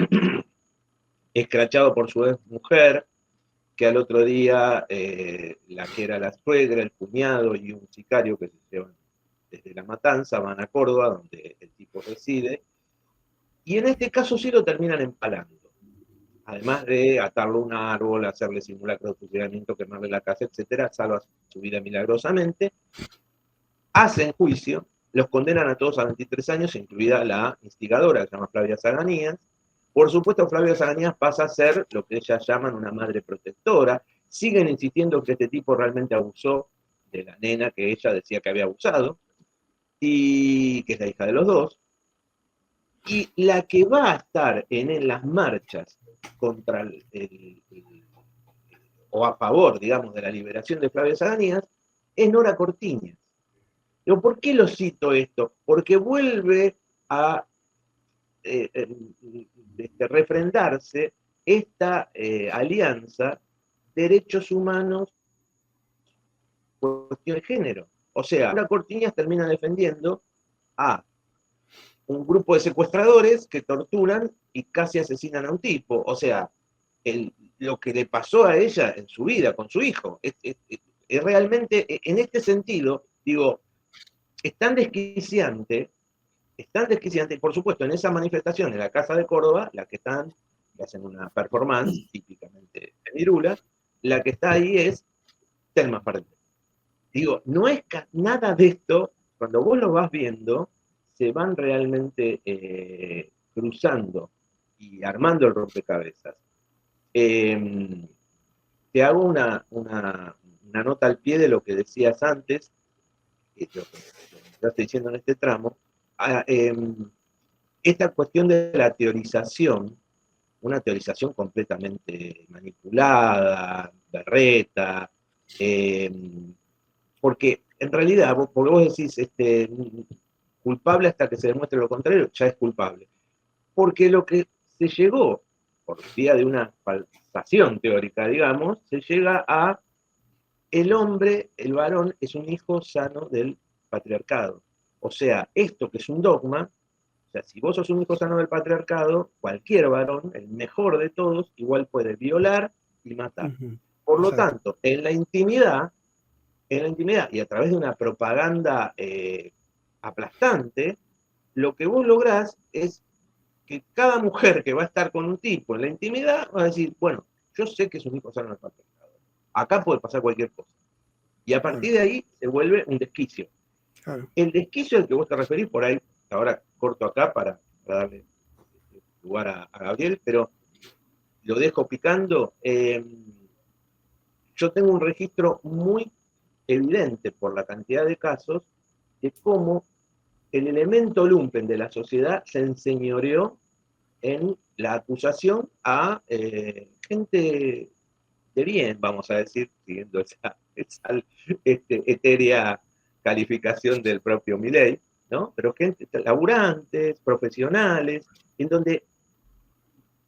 escrachado por su ex mujer, que al otro día la que era la suegra, el cuñado y un sicario que se llevan desde La Matanza, van a Córdoba, donde el tipo reside, y en este caso sí lo terminan empalando. Además de atarlo a un árbol, hacerle simulacro de fusilamiento, quemarle la casa, etc., salva su vida milagrosamente. Hacen juicio, los condenan a todos a 23 años, incluida la instigadora, que se llama Flavia Zaganías. Por supuesto, Flavia Zaganías pasa a ser lo que ellas llaman una madre protectora. Siguen insistiendo que este tipo realmente abusó de la nena que ella decía que había abusado, y que es la hija de los dos. Y la que va a estar en las marchas contra o a favor, digamos, de la liberación de Flavia Zaganías, es Nora Cortiñas. ¿Por qué lo cito esto? Porque vuelve a refrendarse esta alianza derechos humanos, cuestión de género. O sea, Nora Cortiñas termina defendiendo a un grupo de secuestradores que torturan y casi asesinan a un tipo. O sea, lo que le pasó a ella en su vida con su hijo. Es realmente, en este sentido, digo, es tan desquiciante, por supuesto, en esa manifestación en la Casa de Córdoba, que hacen una performance típicamente en Irula, la que está ahí es Thelma Fardín. Digo, no es nada de esto, cuando vos lo vas viendo, se van realmente cruzando y armando el rompecabezas. Te hago una nota al pie de lo que decías antes, lo que estoy diciendo en este tramo. Esta cuestión de la teorización, una teorización completamente manipulada, berreta, porque en realidad, porque vos decís, culpable hasta que se demuestre lo contrario, ya es culpable. Porque lo que se llegó, por vía de una falsación teórica, digamos, se llega a el hombre, el varón, es un hijo sano del patriarcado. O sea, esto que es un dogma, o sea, si vos sos un hijo sano del patriarcado, cualquier varón, el mejor de todos, igual puede violar y matar. Por lo tanto, en la intimidad y a través de una propaganda aplastante, lo que vos lográs es que cada mujer que va a estar con un tipo en la intimidad va a decir, bueno, yo sé que es un hijo sano del patriarcado. Acá puede pasar cualquier cosa. Y a partir de ahí se vuelve un desquicio. Claro. El desquicio al que vos te referís, por ahí, ahora corto acá para darle lugar a Gabriel, pero lo dejo picando. Yo tengo un registro muy evidente por la cantidad de casos de cómo el elemento lumpen de la sociedad se enseñoreó en la acusación a gente de bien, vamos a decir, siguiendo esa etérea calificación del propio Milei, ¿no? Pero gente, laburantes, profesionales, en donde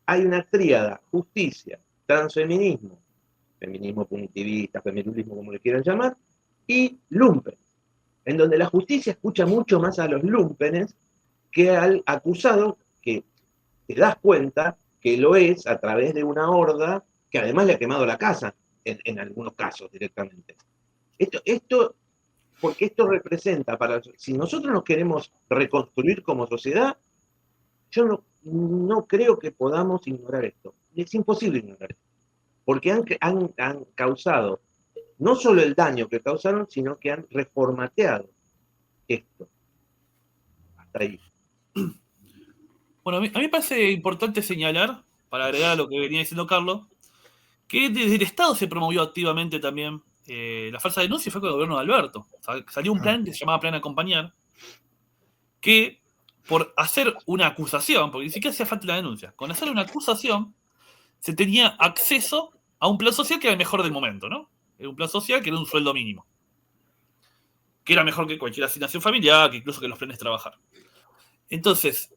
hay una tríada: justicia, transfeminismo, feminismo punitivista, feminismo como le quieran llamar, y lumpen, en donde la justicia escucha mucho más a los lumpenes que al acusado, que te das cuenta que lo es a través de una horda que además le ha quemado la casa, en algunos casos directamente. Porque esto representa, si nosotros nos queremos reconstruir como sociedad, yo no creo que podamos ignorar esto. Es imposible ignorar esto. Porque han causado no solo el daño que causaron, sino que han reformateado esto. Hasta ahí. Bueno, a mí me parece importante señalar, para agregar a lo que venía diciendo Carlos, que desde el Estado se promovió activamente también la falsa denuncia, y fue con el gobierno de Alberto. Salió un plan que se llamaba Plan Acompañar, que por hacer una acusación, porque ni siquiera hacía falta la denuncia, con hacer una acusación se tenía acceso a un plan social que era el mejor del momento, ¿no? Era un plan social que era un sueldo mínimo, que era mejor que cualquier asignación familiar, que incluso que los planes de trabajar. Entonces,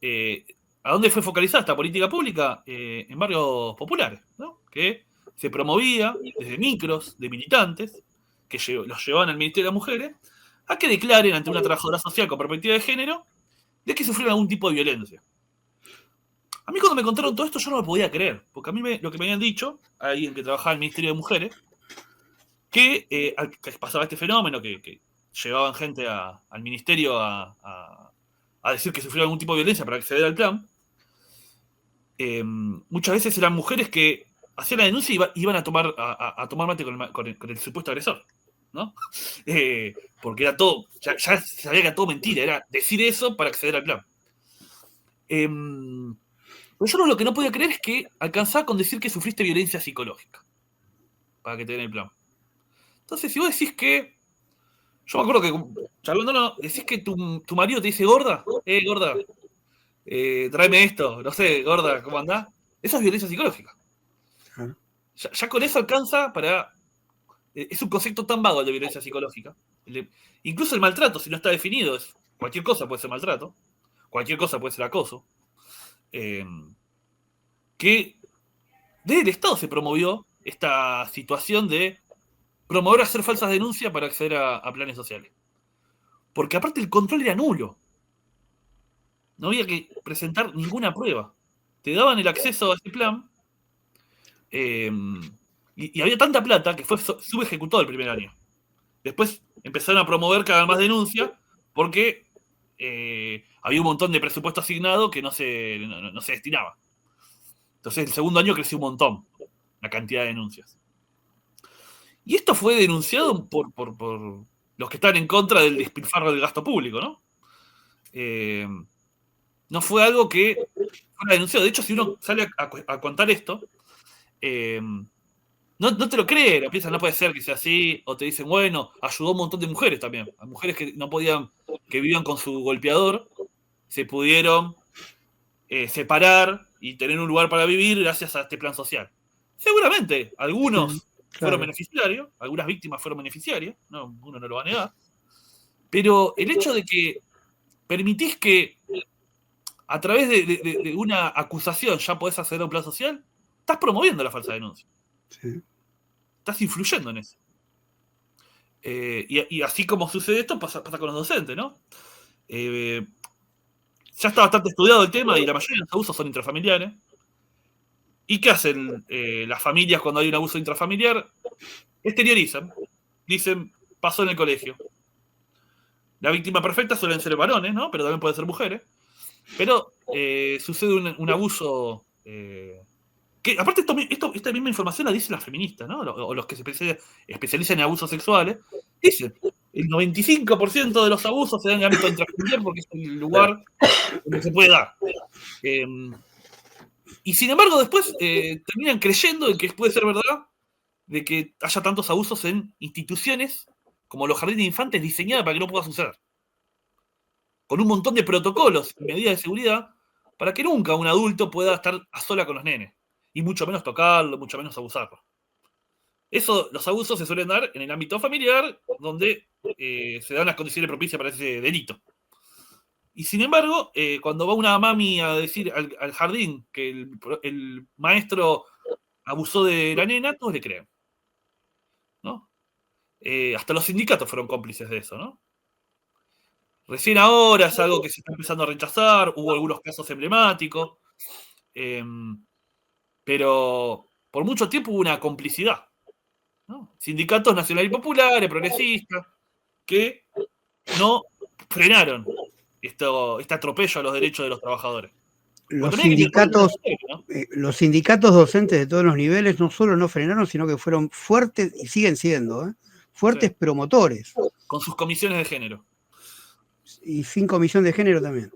¿a dónde fue focalizada esta política pública? En barrios populares, ¿no? Que se promovía desde micros de militantes que los llevaban al Ministerio de Mujeres a que declaren ante una trabajadora social con perspectiva de género de que sufrieron algún tipo de violencia. A mí cuando me contaron todo esto yo no lo podía creer, porque a mí lo que me habían dicho, alguien que trabajaba en el Ministerio de Mujeres, que pasaba este fenómeno, que llevaban gente al ministerio a decir que sufrieron algún tipo de violencia para acceder al plan. Muchas veces eran mujeres que hacían la denuncia y iban a tomar mate con el supuesto agresor, ¿no? Porque era todo, ya sabía que era todo mentira, era decir eso para acceder al plan. Pero yo lo que no podía creer es que alcanzaba con decir que sufriste violencia psicológica para que te den el plan. Entonces, si vos decís que, yo me acuerdo que, charlando, decís que tu marido te dice, gorda, tráeme esto, no sé, gorda, ¿cómo andás? Eso es violencia psicológica. Ya con eso alcanza para... es un concepto tan vago el de violencia psicológica. Incluso el maltrato, si no está definido, cualquier cosa puede ser maltrato, cualquier cosa puede ser acoso. Que desde el Estado se promovió esta situación de promover hacer falsas denuncias para acceder a planes sociales. Porque aparte el control era nulo. No había que presentar ninguna prueba. Te daban el acceso a ese plan y había tanta plata que fue subejecutado el primer año. Después empezaron a promover cada vez más denuncias porque había un montón de presupuesto asignado que no se destinaba. Entonces el segundo año creció un montón la cantidad de denuncias. Y esto fue denunciado por los que están en contra del despilfarro del gasto público, ¿no? No fue algo que fuera denunciado. De hecho, si uno sale a contar esto, no te lo creen, o piensan, no puede ser que sea así, o te dicen, bueno, ayudó a un montón de mujeres también. A mujeres que no podían, que vivían con su golpeador, se pudieron separar y tener un lugar para vivir gracias a este plan social. Seguramente, algunos fueron beneficiarios, algunas víctimas fueron beneficiarias, no, uno no lo va a negar, pero el hecho de que permitís que a través de una acusación ya podés acceder a un plan social, estás promoviendo la falsa denuncia. Sí. Estás influyendo en eso. Y así como sucede esto, pasa con los docentes, ¿no? Ya está bastante estudiado el tema y la mayoría de los abusos son intrafamiliares. ¿Y qué hacen las familias cuando hay un abuso intrafamiliar? Exteriorizan. Dicen, pasó en el colegio. La víctima perfecta suelen ser varones, ¿no? Pero también pueden ser mujeres. Pero sucede un abuso... que aparte esta misma información la dicen las feministas, ¿no? O los que se especializan en abusos sexuales. Dicen, el 95% de los abusos se dan en el ámbito intrafamiliar porque es el lugar donde se puede dar. Y sin embargo, después terminan creyendo en que puede ser verdad de que haya tantos abusos en instituciones como los jardines de infantes diseñadas para que no pueda suceder. Con un montón de protocolos y medidas de seguridad para que nunca un adulto pueda estar a sola con los nenes. Y mucho menos tocarlo, mucho menos abusarlo. Los abusos se suelen dar en el ámbito familiar, donde se dan las condiciones propicias para ese delito. Y sin embargo, cuando va una mami a decir al jardín que el maestro abusó de la nena, todos le creen, ¿no? Hasta los sindicatos fueron cómplices de eso, ¿no? Recién ahora es algo que se está empezando a rechazar, hubo algunos casos emblemáticos, pero por mucho tiempo hubo una complicidad, ¿no? Sindicatos nacionales y populares, progresistas, que no frenaron este atropello a los derechos de los trabajadores. Los sindicatos docentes de todos los niveles no solo no frenaron, sino que fueron fuertes, y siguen siendo, fuertes sí, promotores. Con sus comisiones de género. Y sin comisión de género también.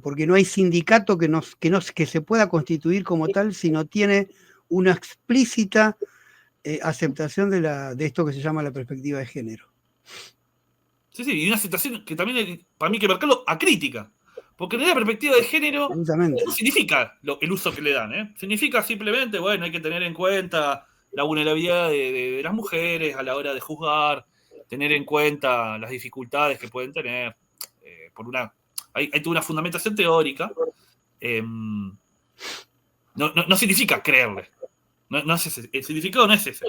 Porque no hay sindicato que se pueda constituir como tal si no tiene una explícita aceptación de esto que se llama la perspectiva de género. Sí, y una aceptación que también, para mí, hay que marcarlo acrítica. Porque en la perspectiva de género no significa el uso que le dan, Significa simplemente, bueno, hay que tener en cuenta la vulnerabilidad de las mujeres a la hora de juzgar, tener en cuenta las dificultades que pueden tener. Hay toda una fundamentación teórica. No significa creerle. No es ese. El significado no es ese.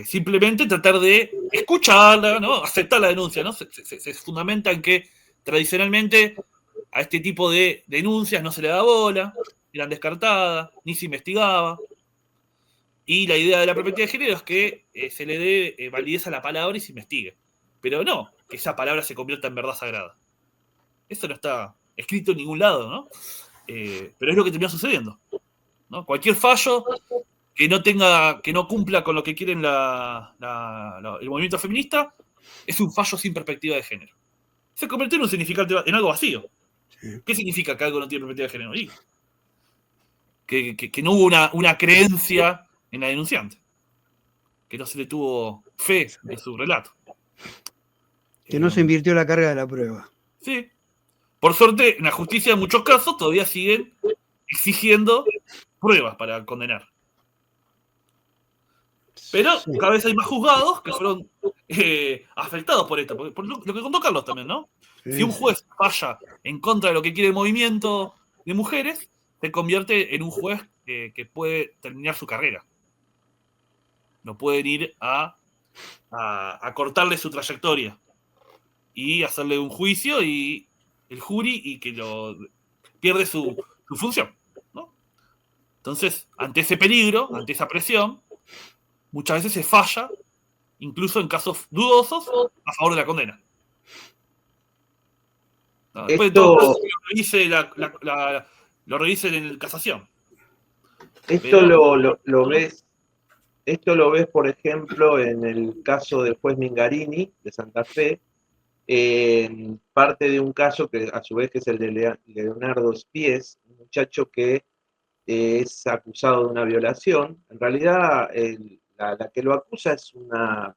Simplemente tratar de escucharla, ¿no? Aceptar la denuncia, ¿no? Se fundamenta en que tradicionalmente a este tipo de denuncias no se le da bola, eran descartadas, ni se investigaba. Y la idea de la perspectiva de género es que se le dé validez a la palabra y se investigue. Pero no que esa palabra se convierta en verdad sagrada. Eso no está escrito en ningún lado, ¿no? Pero es lo que termina sucediendo, ¿no? Cualquier fallo que no cumpla con lo que quieren el movimiento feminista es un fallo sin perspectiva de género. Se convirtió en un significante, en algo vacío. ¿Qué significa que algo no tiene perspectiva de género? Y que no hubo una creencia en la denunciante, que no se le tuvo fe en su relato. Que no se invirtió la carga de la prueba. Sí. Por suerte, en la justicia en muchos casos todavía siguen exigiendo pruebas para condenar. Pero cada vez hay más juzgados que fueron afectados por esto. Por lo que contó Carlos también, ¿no? Sí. Si un juez falla en contra de lo que quiere el movimiento de mujeres, se convierte en un juez que puede terminar su carrera. No pueden ir a cortarle su trayectoria y hacerle un juicio y el jury y que pierde su función, ¿no? Entonces, ante ese peligro, ante esa presión, muchas veces se falla, incluso en casos dudosos, a favor de la condena. No, después de todo caso, lo revisen en casación. Esto lo ves, por ejemplo, en el caso del juez Mingarini de Santa Fe, parte de un caso que a su vez que es el de Leonardo Spies, un muchacho que es acusado de una violación. En realidad, la que lo acusa es una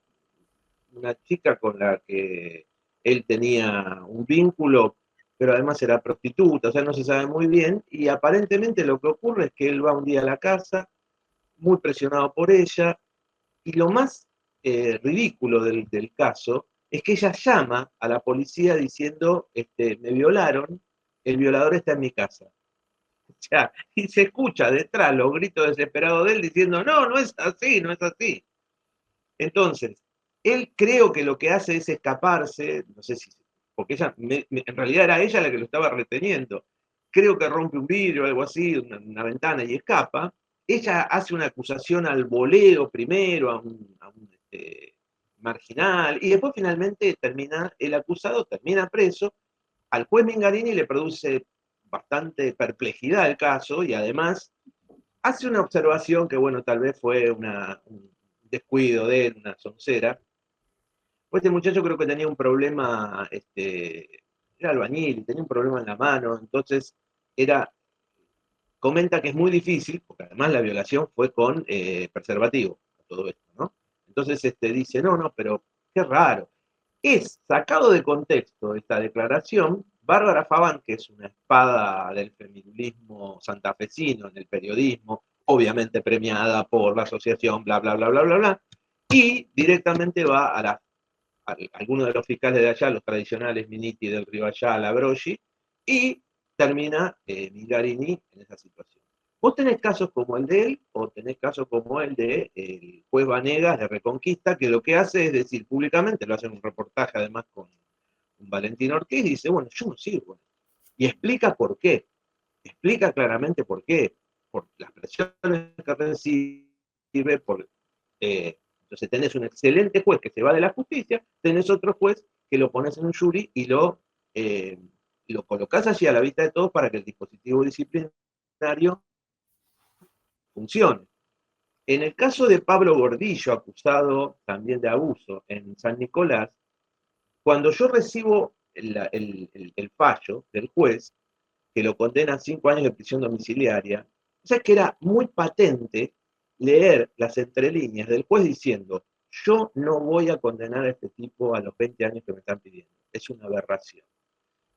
chica con la que él tenía un vínculo, pero además era prostituta, o sea, no se sabe muy bien, y aparentemente lo que ocurre es que él va un día a la casa, muy presionado por ella, y lo más ridículo del caso es que ella llama a la policía diciendo, me violaron, el violador está en mi casa. O sea, y se escucha detrás los gritos desesperados de él diciendo, no, no es así, no es así. Entonces, él creo que lo que hace es escaparse, no sé si, porque ella, en realidad era ella la que lo estaba reteniendo. Creo que rompe un vidrio o algo así, una ventana y escapa. Ella hace una acusación al voleo primero, a un marginal, y después finalmente el acusado termina preso. Al juez Mingarini le produce bastante perplejidad el caso y además hace una observación que, bueno, tal vez fue un descuido de él, una soncera. Pues este muchacho creo que tenía un problema, era albañil, tenía un problema en la mano, entonces comenta que es muy difícil, porque además la violación fue con preservativo, todo esto, ¿no? Entonces dice, no, no, pero qué raro. Es sacado de contexto esta declaración, Bárbara Fabán, que es una espada del feminismo santafesino en el periodismo, obviamente premiada por la asociación, bla, bla, bla, bla, bla, bla, y directamente va a algunos de los fiscales de allá, los tradicionales, Miniti, del Río Ayala, Broggi, y termina Mingarini en esa situación. Vos tenés casos como el de él, o tenés casos como el de el juez Vanegas de Reconquista, que lo que hace es decir públicamente, lo hace en un reportaje además con Valentín Ortiz, y dice, bueno, yo no sirvo. Y explica por qué. Explica claramente por qué. Por las presiones que recibe, entonces tenés un excelente juez que se va de la justicia, tenés otro juez que lo pones en un jury y lo colocás allí a la vista de todos para que el dispositivo disciplinario funcione. En el caso de Pablo Gordillo, acusado también de abuso en San Nicolás, cuando yo recibo el fallo del juez, que lo condena a 5 años de prisión domiciliaria, o sea que era muy patente leer las entrelíneas del juez diciendo, yo no voy a condenar a este tipo a los 20 años que me están pidiendo, es una aberración.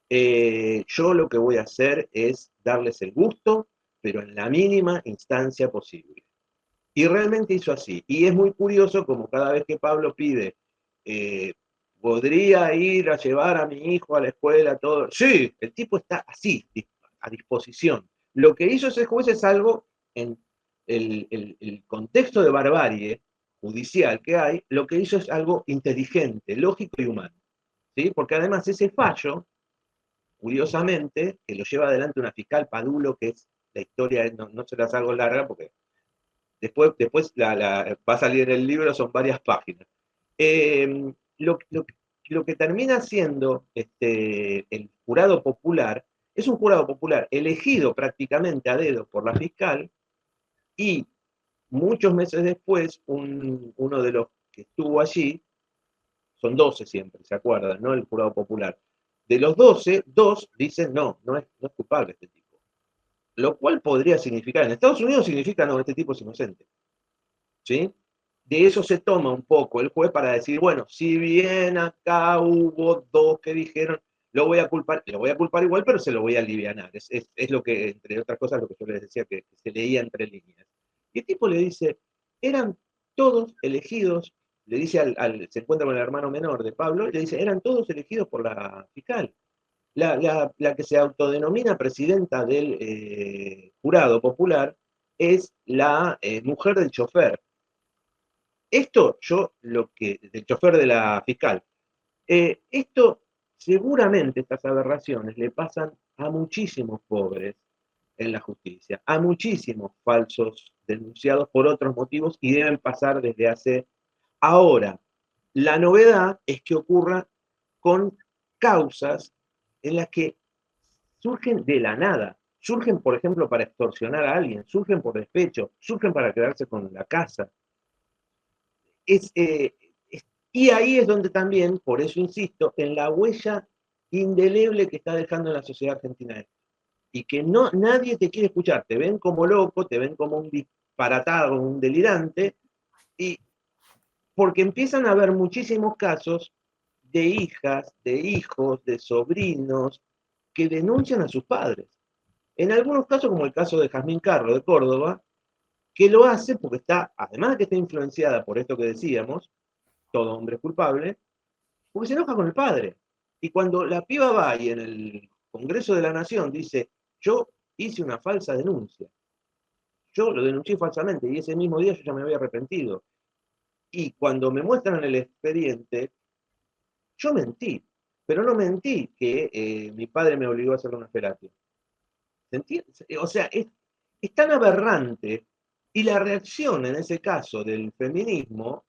Yo lo que voy a hacer es darles el gusto, pero en la mínima instancia posible. Y realmente hizo así. Y es muy curioso como cada vez que Pablo pide, eh, podría ir a llevar a mi hijo a la escuela, todo. Sí, el tipo está así, a disposición. Lo que hizo ese juez es algo en el contexto de barbarie judicial que hay, lo que hizo es algo inteligente, lógico y humano. ¿Sí? Porque además ese fallo, curiosamente, que lo lleva adelante una fiscal Padulo, que es la historia, no se las hago larga porque después va a salir en el libro, son varias páginas. Lo que termina siendo el jurado popular es un jurado popular elegido prácticamente a dedo por la fiscal y muchos meses después uno de los que estuvo allí, son 12 siempre, ¿se acuerdan? ¿No? El jurado popular. De los 12, 2 dicen no es culpable este tipo. Lo cual podría significar, en Estados Unidos significa no, este tipo es inocente. ¿Sí? De eso se toma un poco el juez para decir, bueno, si bien acá hubo 2 que dijeron, lo voy a culpar igual, pero se lo voy a alivianar. Es lo que, entre otras cosas, lo que yo les decía, que se leía entre líneas. Y el tipo le dice, eran todos elegidos, le dice se encuentra con el hermano menor de Pablo, y le dice, eran todos elegidos por la fiscal. La que se autodenomina presidenta del jurado popular es la mujer del chofer. Esto del chofer de la fiscal, esto seguramente, estas aberraciones le pasan a muchísimos pobres en la justicia, a muchísimos falsos denunciados por otros motivos y deben pasar desde hace. Ahora, la novedad es que ocurra con causas en las que surgen de la nada. Surgen, por ejemplo, para extorsionar a alguien, surgen por despecho, surgen para quedarse con la casa. Y ahí es donde también, por eso insisto, en la huella indeleble que está dejando en la sociedad argentina esto. Y que nadie te quiere escuchar, te ven como loco, te ven como un disparatado, un delirante, y porque empiezan a haber muchísimos casos de hijas, de hijos, de sobrinos, que denuncian a sus padres. En algunos casos, como el caso de Jazmín Carro de Córdoba, que lo hace porque además de que está influenciada por esto que decíamos, todo hombre es culpable, porque se enoja con el padre. Y cuando la piba va y en el Congreso de la Nación dice, yo hice una falsa denuncia. Yo lo denuncié falsamente y ese mismo día yo ya me había arrepentido. Y cuando me muestran el expediente, yo mentí, pero no mentí que mi padre me obligó a hacer una terapia. ¿Se entiende? O sea, es tan aberrante, y la reacción en ese caso del feminismo,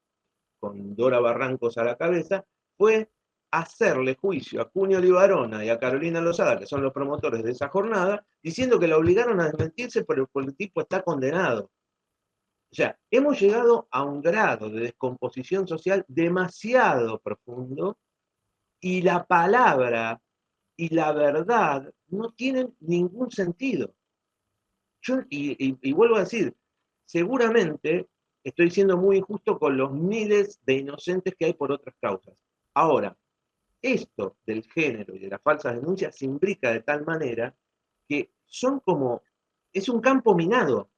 con Dora Barrancos a la cabeza, fue hacerle juicio a Cunio Libarona y a Carolina Lozada, que son los promotores de esa jornada, diciendo que la obligaron a desmentirse porque el tipo está condenado. O sea, hemos llegado a un grado de descomposición social demasiado profundo, y la palabra y la verdad no tienen ningún sentido. Y vuelvo a decir, seguramente estoy siendo muy injusto con los miles de inocentes que hay por otras causas. Ahora, esto del género y de las falsas denuncias se imbrica de tal manera que son como, es un campo minado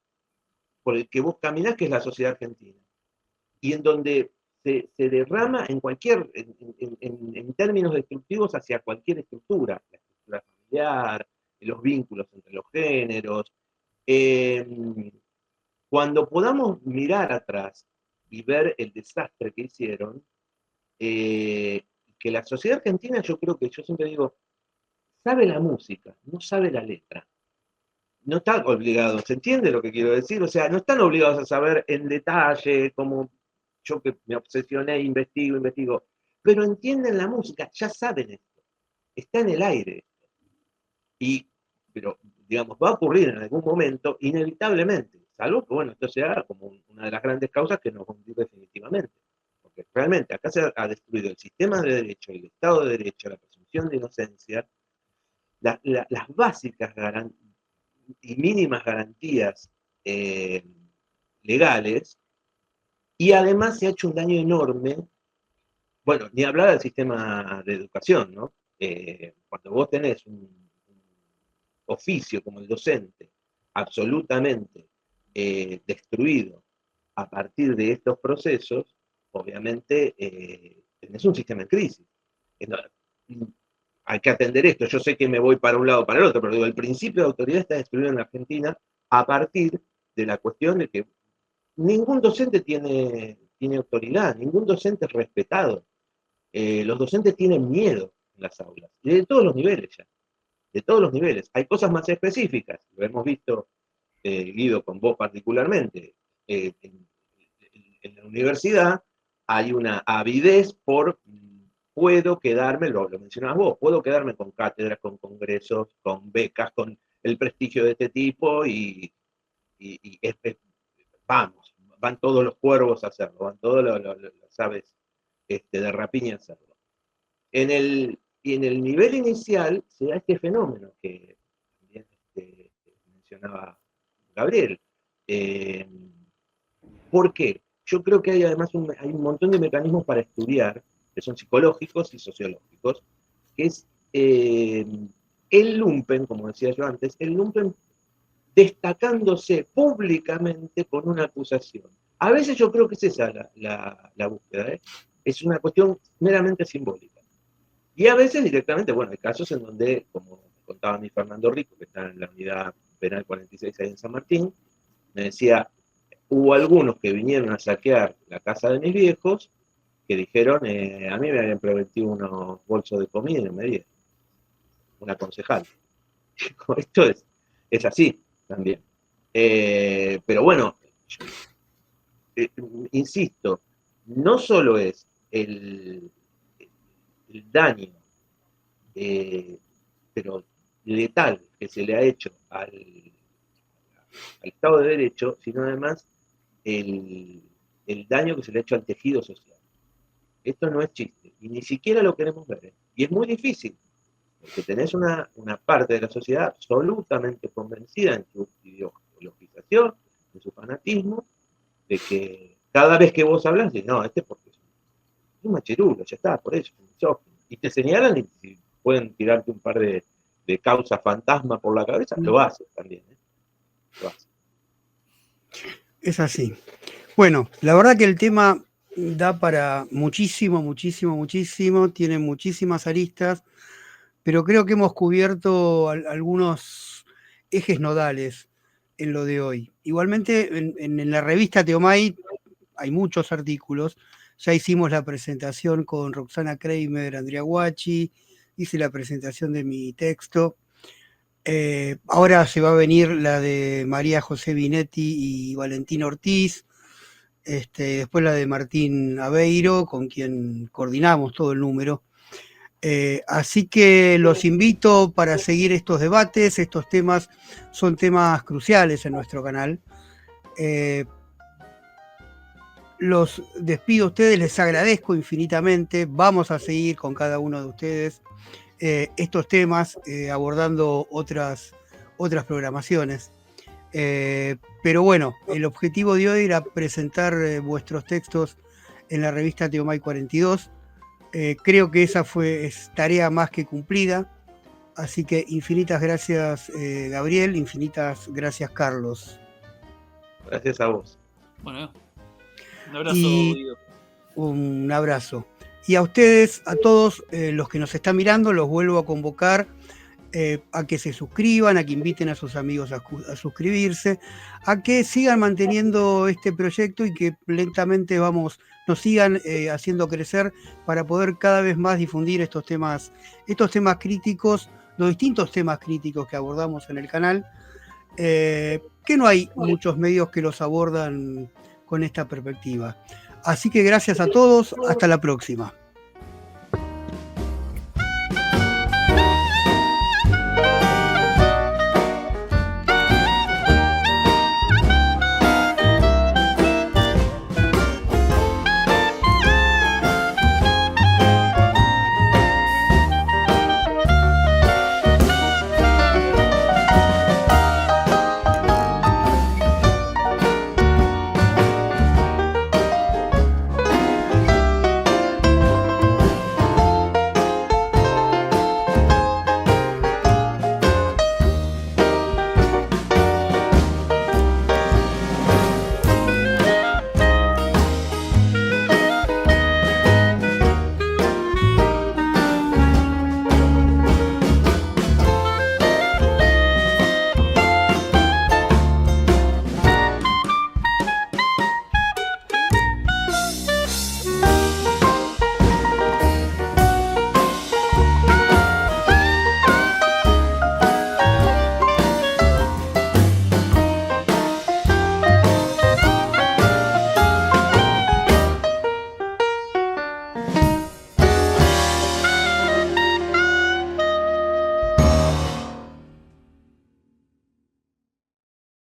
por el que vos caminás, que es la sociedad argentina, y en donde se derrama en términos destructivos hacia cualquier estructura, la estructura familiar, los vínculos entre los géneros. Cuando podamos mirar atrás y ver el desastre que hicieron, que la sociedad argentina, yo creo que, yo siempre digo, sabe la música, no sabe la letra. No están obligados, ¿se entiende lo que quiero decir? O sea, no están obligados a saber en detalle, como yo que me obsesioné, investigo, pero entienden la música, ya saben esto, está en el aire. Pero, digamos, va a ocurrir en algún momento, inevitablemente, salvo que, bueno, esto sea como una de las grandes causas que nos hundir definitivamente. Porque realmente acá se ha destruido el sistema de derecho, el Estado de Derecho, la presunción de inocencia, las básicas y mínimas garantías legales, y además se ha hecho un daño enorme. Bueno, ni hablar del sistema de educación, ¿no? Cuando vos tenés un oficio como el docente absolutamente destruido a partir de estos procesos, obviamente tenés un sistema en crisis. Hay que atender esto. Yo sé que me voy para un lado o para el otro, pero digo, el principio de autoridad está destruido en Argentina a partir de la cuestión de que ningún docente tiene autoridad, ningún docente es respetado. Los docentes tienen miedo en las aulas, y de todos los niveles ya, de todos los niveles. Hay cosas más específicas, lo hemos visto, Guido, con vos particularmente, en la universidad hay una avidez por, puedo quedarme, lo mencionabas vos, puedo quedarme con cátedras, con congresos, con becas, con el prestigio de este tipo, y vamos, van todos los cuervos a hacerlo, van todas las aves de rapiña a hacerlo. Y en el nivel inicial se da este fenómeno que también mencionaba Gabriel. ¿Por qué? Yo creo que hay además hay un montón de mecanismos para estudiar, que son psicológicos y sociológicos, que es el lumpen, como decía yo antes, el lumpen destacándose públicamente con una acusación. A veces yo creo que es esa la búsqueda, ¿eh? Es una cuestión meramente simbólica. Y a veces directamente, bueno, hay casos en donde, como contaba mi Fernando Rico, que está en la unidad penal 46 ahí en San Martín, me decía, hubo algunos que vinieron a saquear la casa de mis viejos, que dijeron, a mí me habían prometido unos bolsos de comida y no me dieron. Una concejal. Esto es así también. Pero bueno, insisto, no solo es el daño, pero letal, que se le ha hecho al Estado de Derecho, sino además el daño que se le ha hecho al tejido social. Esto no es chiste, y ni siquiera lo queremos ver, ¿eh? Y es muy difícil, porque tenés una parte de la sociedad absolutamente convencida en su ideologización, en su fanatismo, de que cada vez que vos hablas, dices, no, porque es un machirulo, ya está, por eso, y te señalan, y si pueden tirarte un par de causas fantasma por la cabeza, lo hacen también, ¿eh? Lo hacen. Es así. Bueno, la verdad que el tema da para muchísimo, tiene muchísimas aristas, pero creo que hemos cubierto algunos ejes nodales en lo de hoy. Igualmente, en la revista Teomay hay muchos artículos. Ya hicimos la presentación con Roxana Kramer, Andrea Guachi, hice la presentación de mi texto. Ahora se va a venir la de María José Binetti y Valentín Ortiz, después la de Martín Aveiro, con quien coordinamos todo el número. Así que los invito para seguir estos debates. Estos temas son temas cruciales en nuestro canal. Los despido a ustedes, les agradezco infinitamente. Vamos a seguir con cada uno de ustedes estos temas, abordando otras programaciones. Pero bueno, el objetivo de hoy era presentar vuestros textos en la revista Teomay 42. Creo que esa es tarea más que cumplida. Así que infinitas gracias, Gabriel, infinitas gracias, Carlos. Gracias a vos. Bueno, un abrazo, Guido. Un abrazo. Y a ustedes, a todos los que nos están mirando, los vuelvo a convocar a que se suscriban, a que inviten a sus amigos a suscribirse, a que sigan manteniendo este proyecto y que lentamente nos sigan haciendo crecer para poder cada vez más difundir estos temas críticos, los distintos temas críticos que abordamos en el canal, que no hay muchos medios que los abordan con esta perspectiva. Así que gracias a todos, hasta la próxima.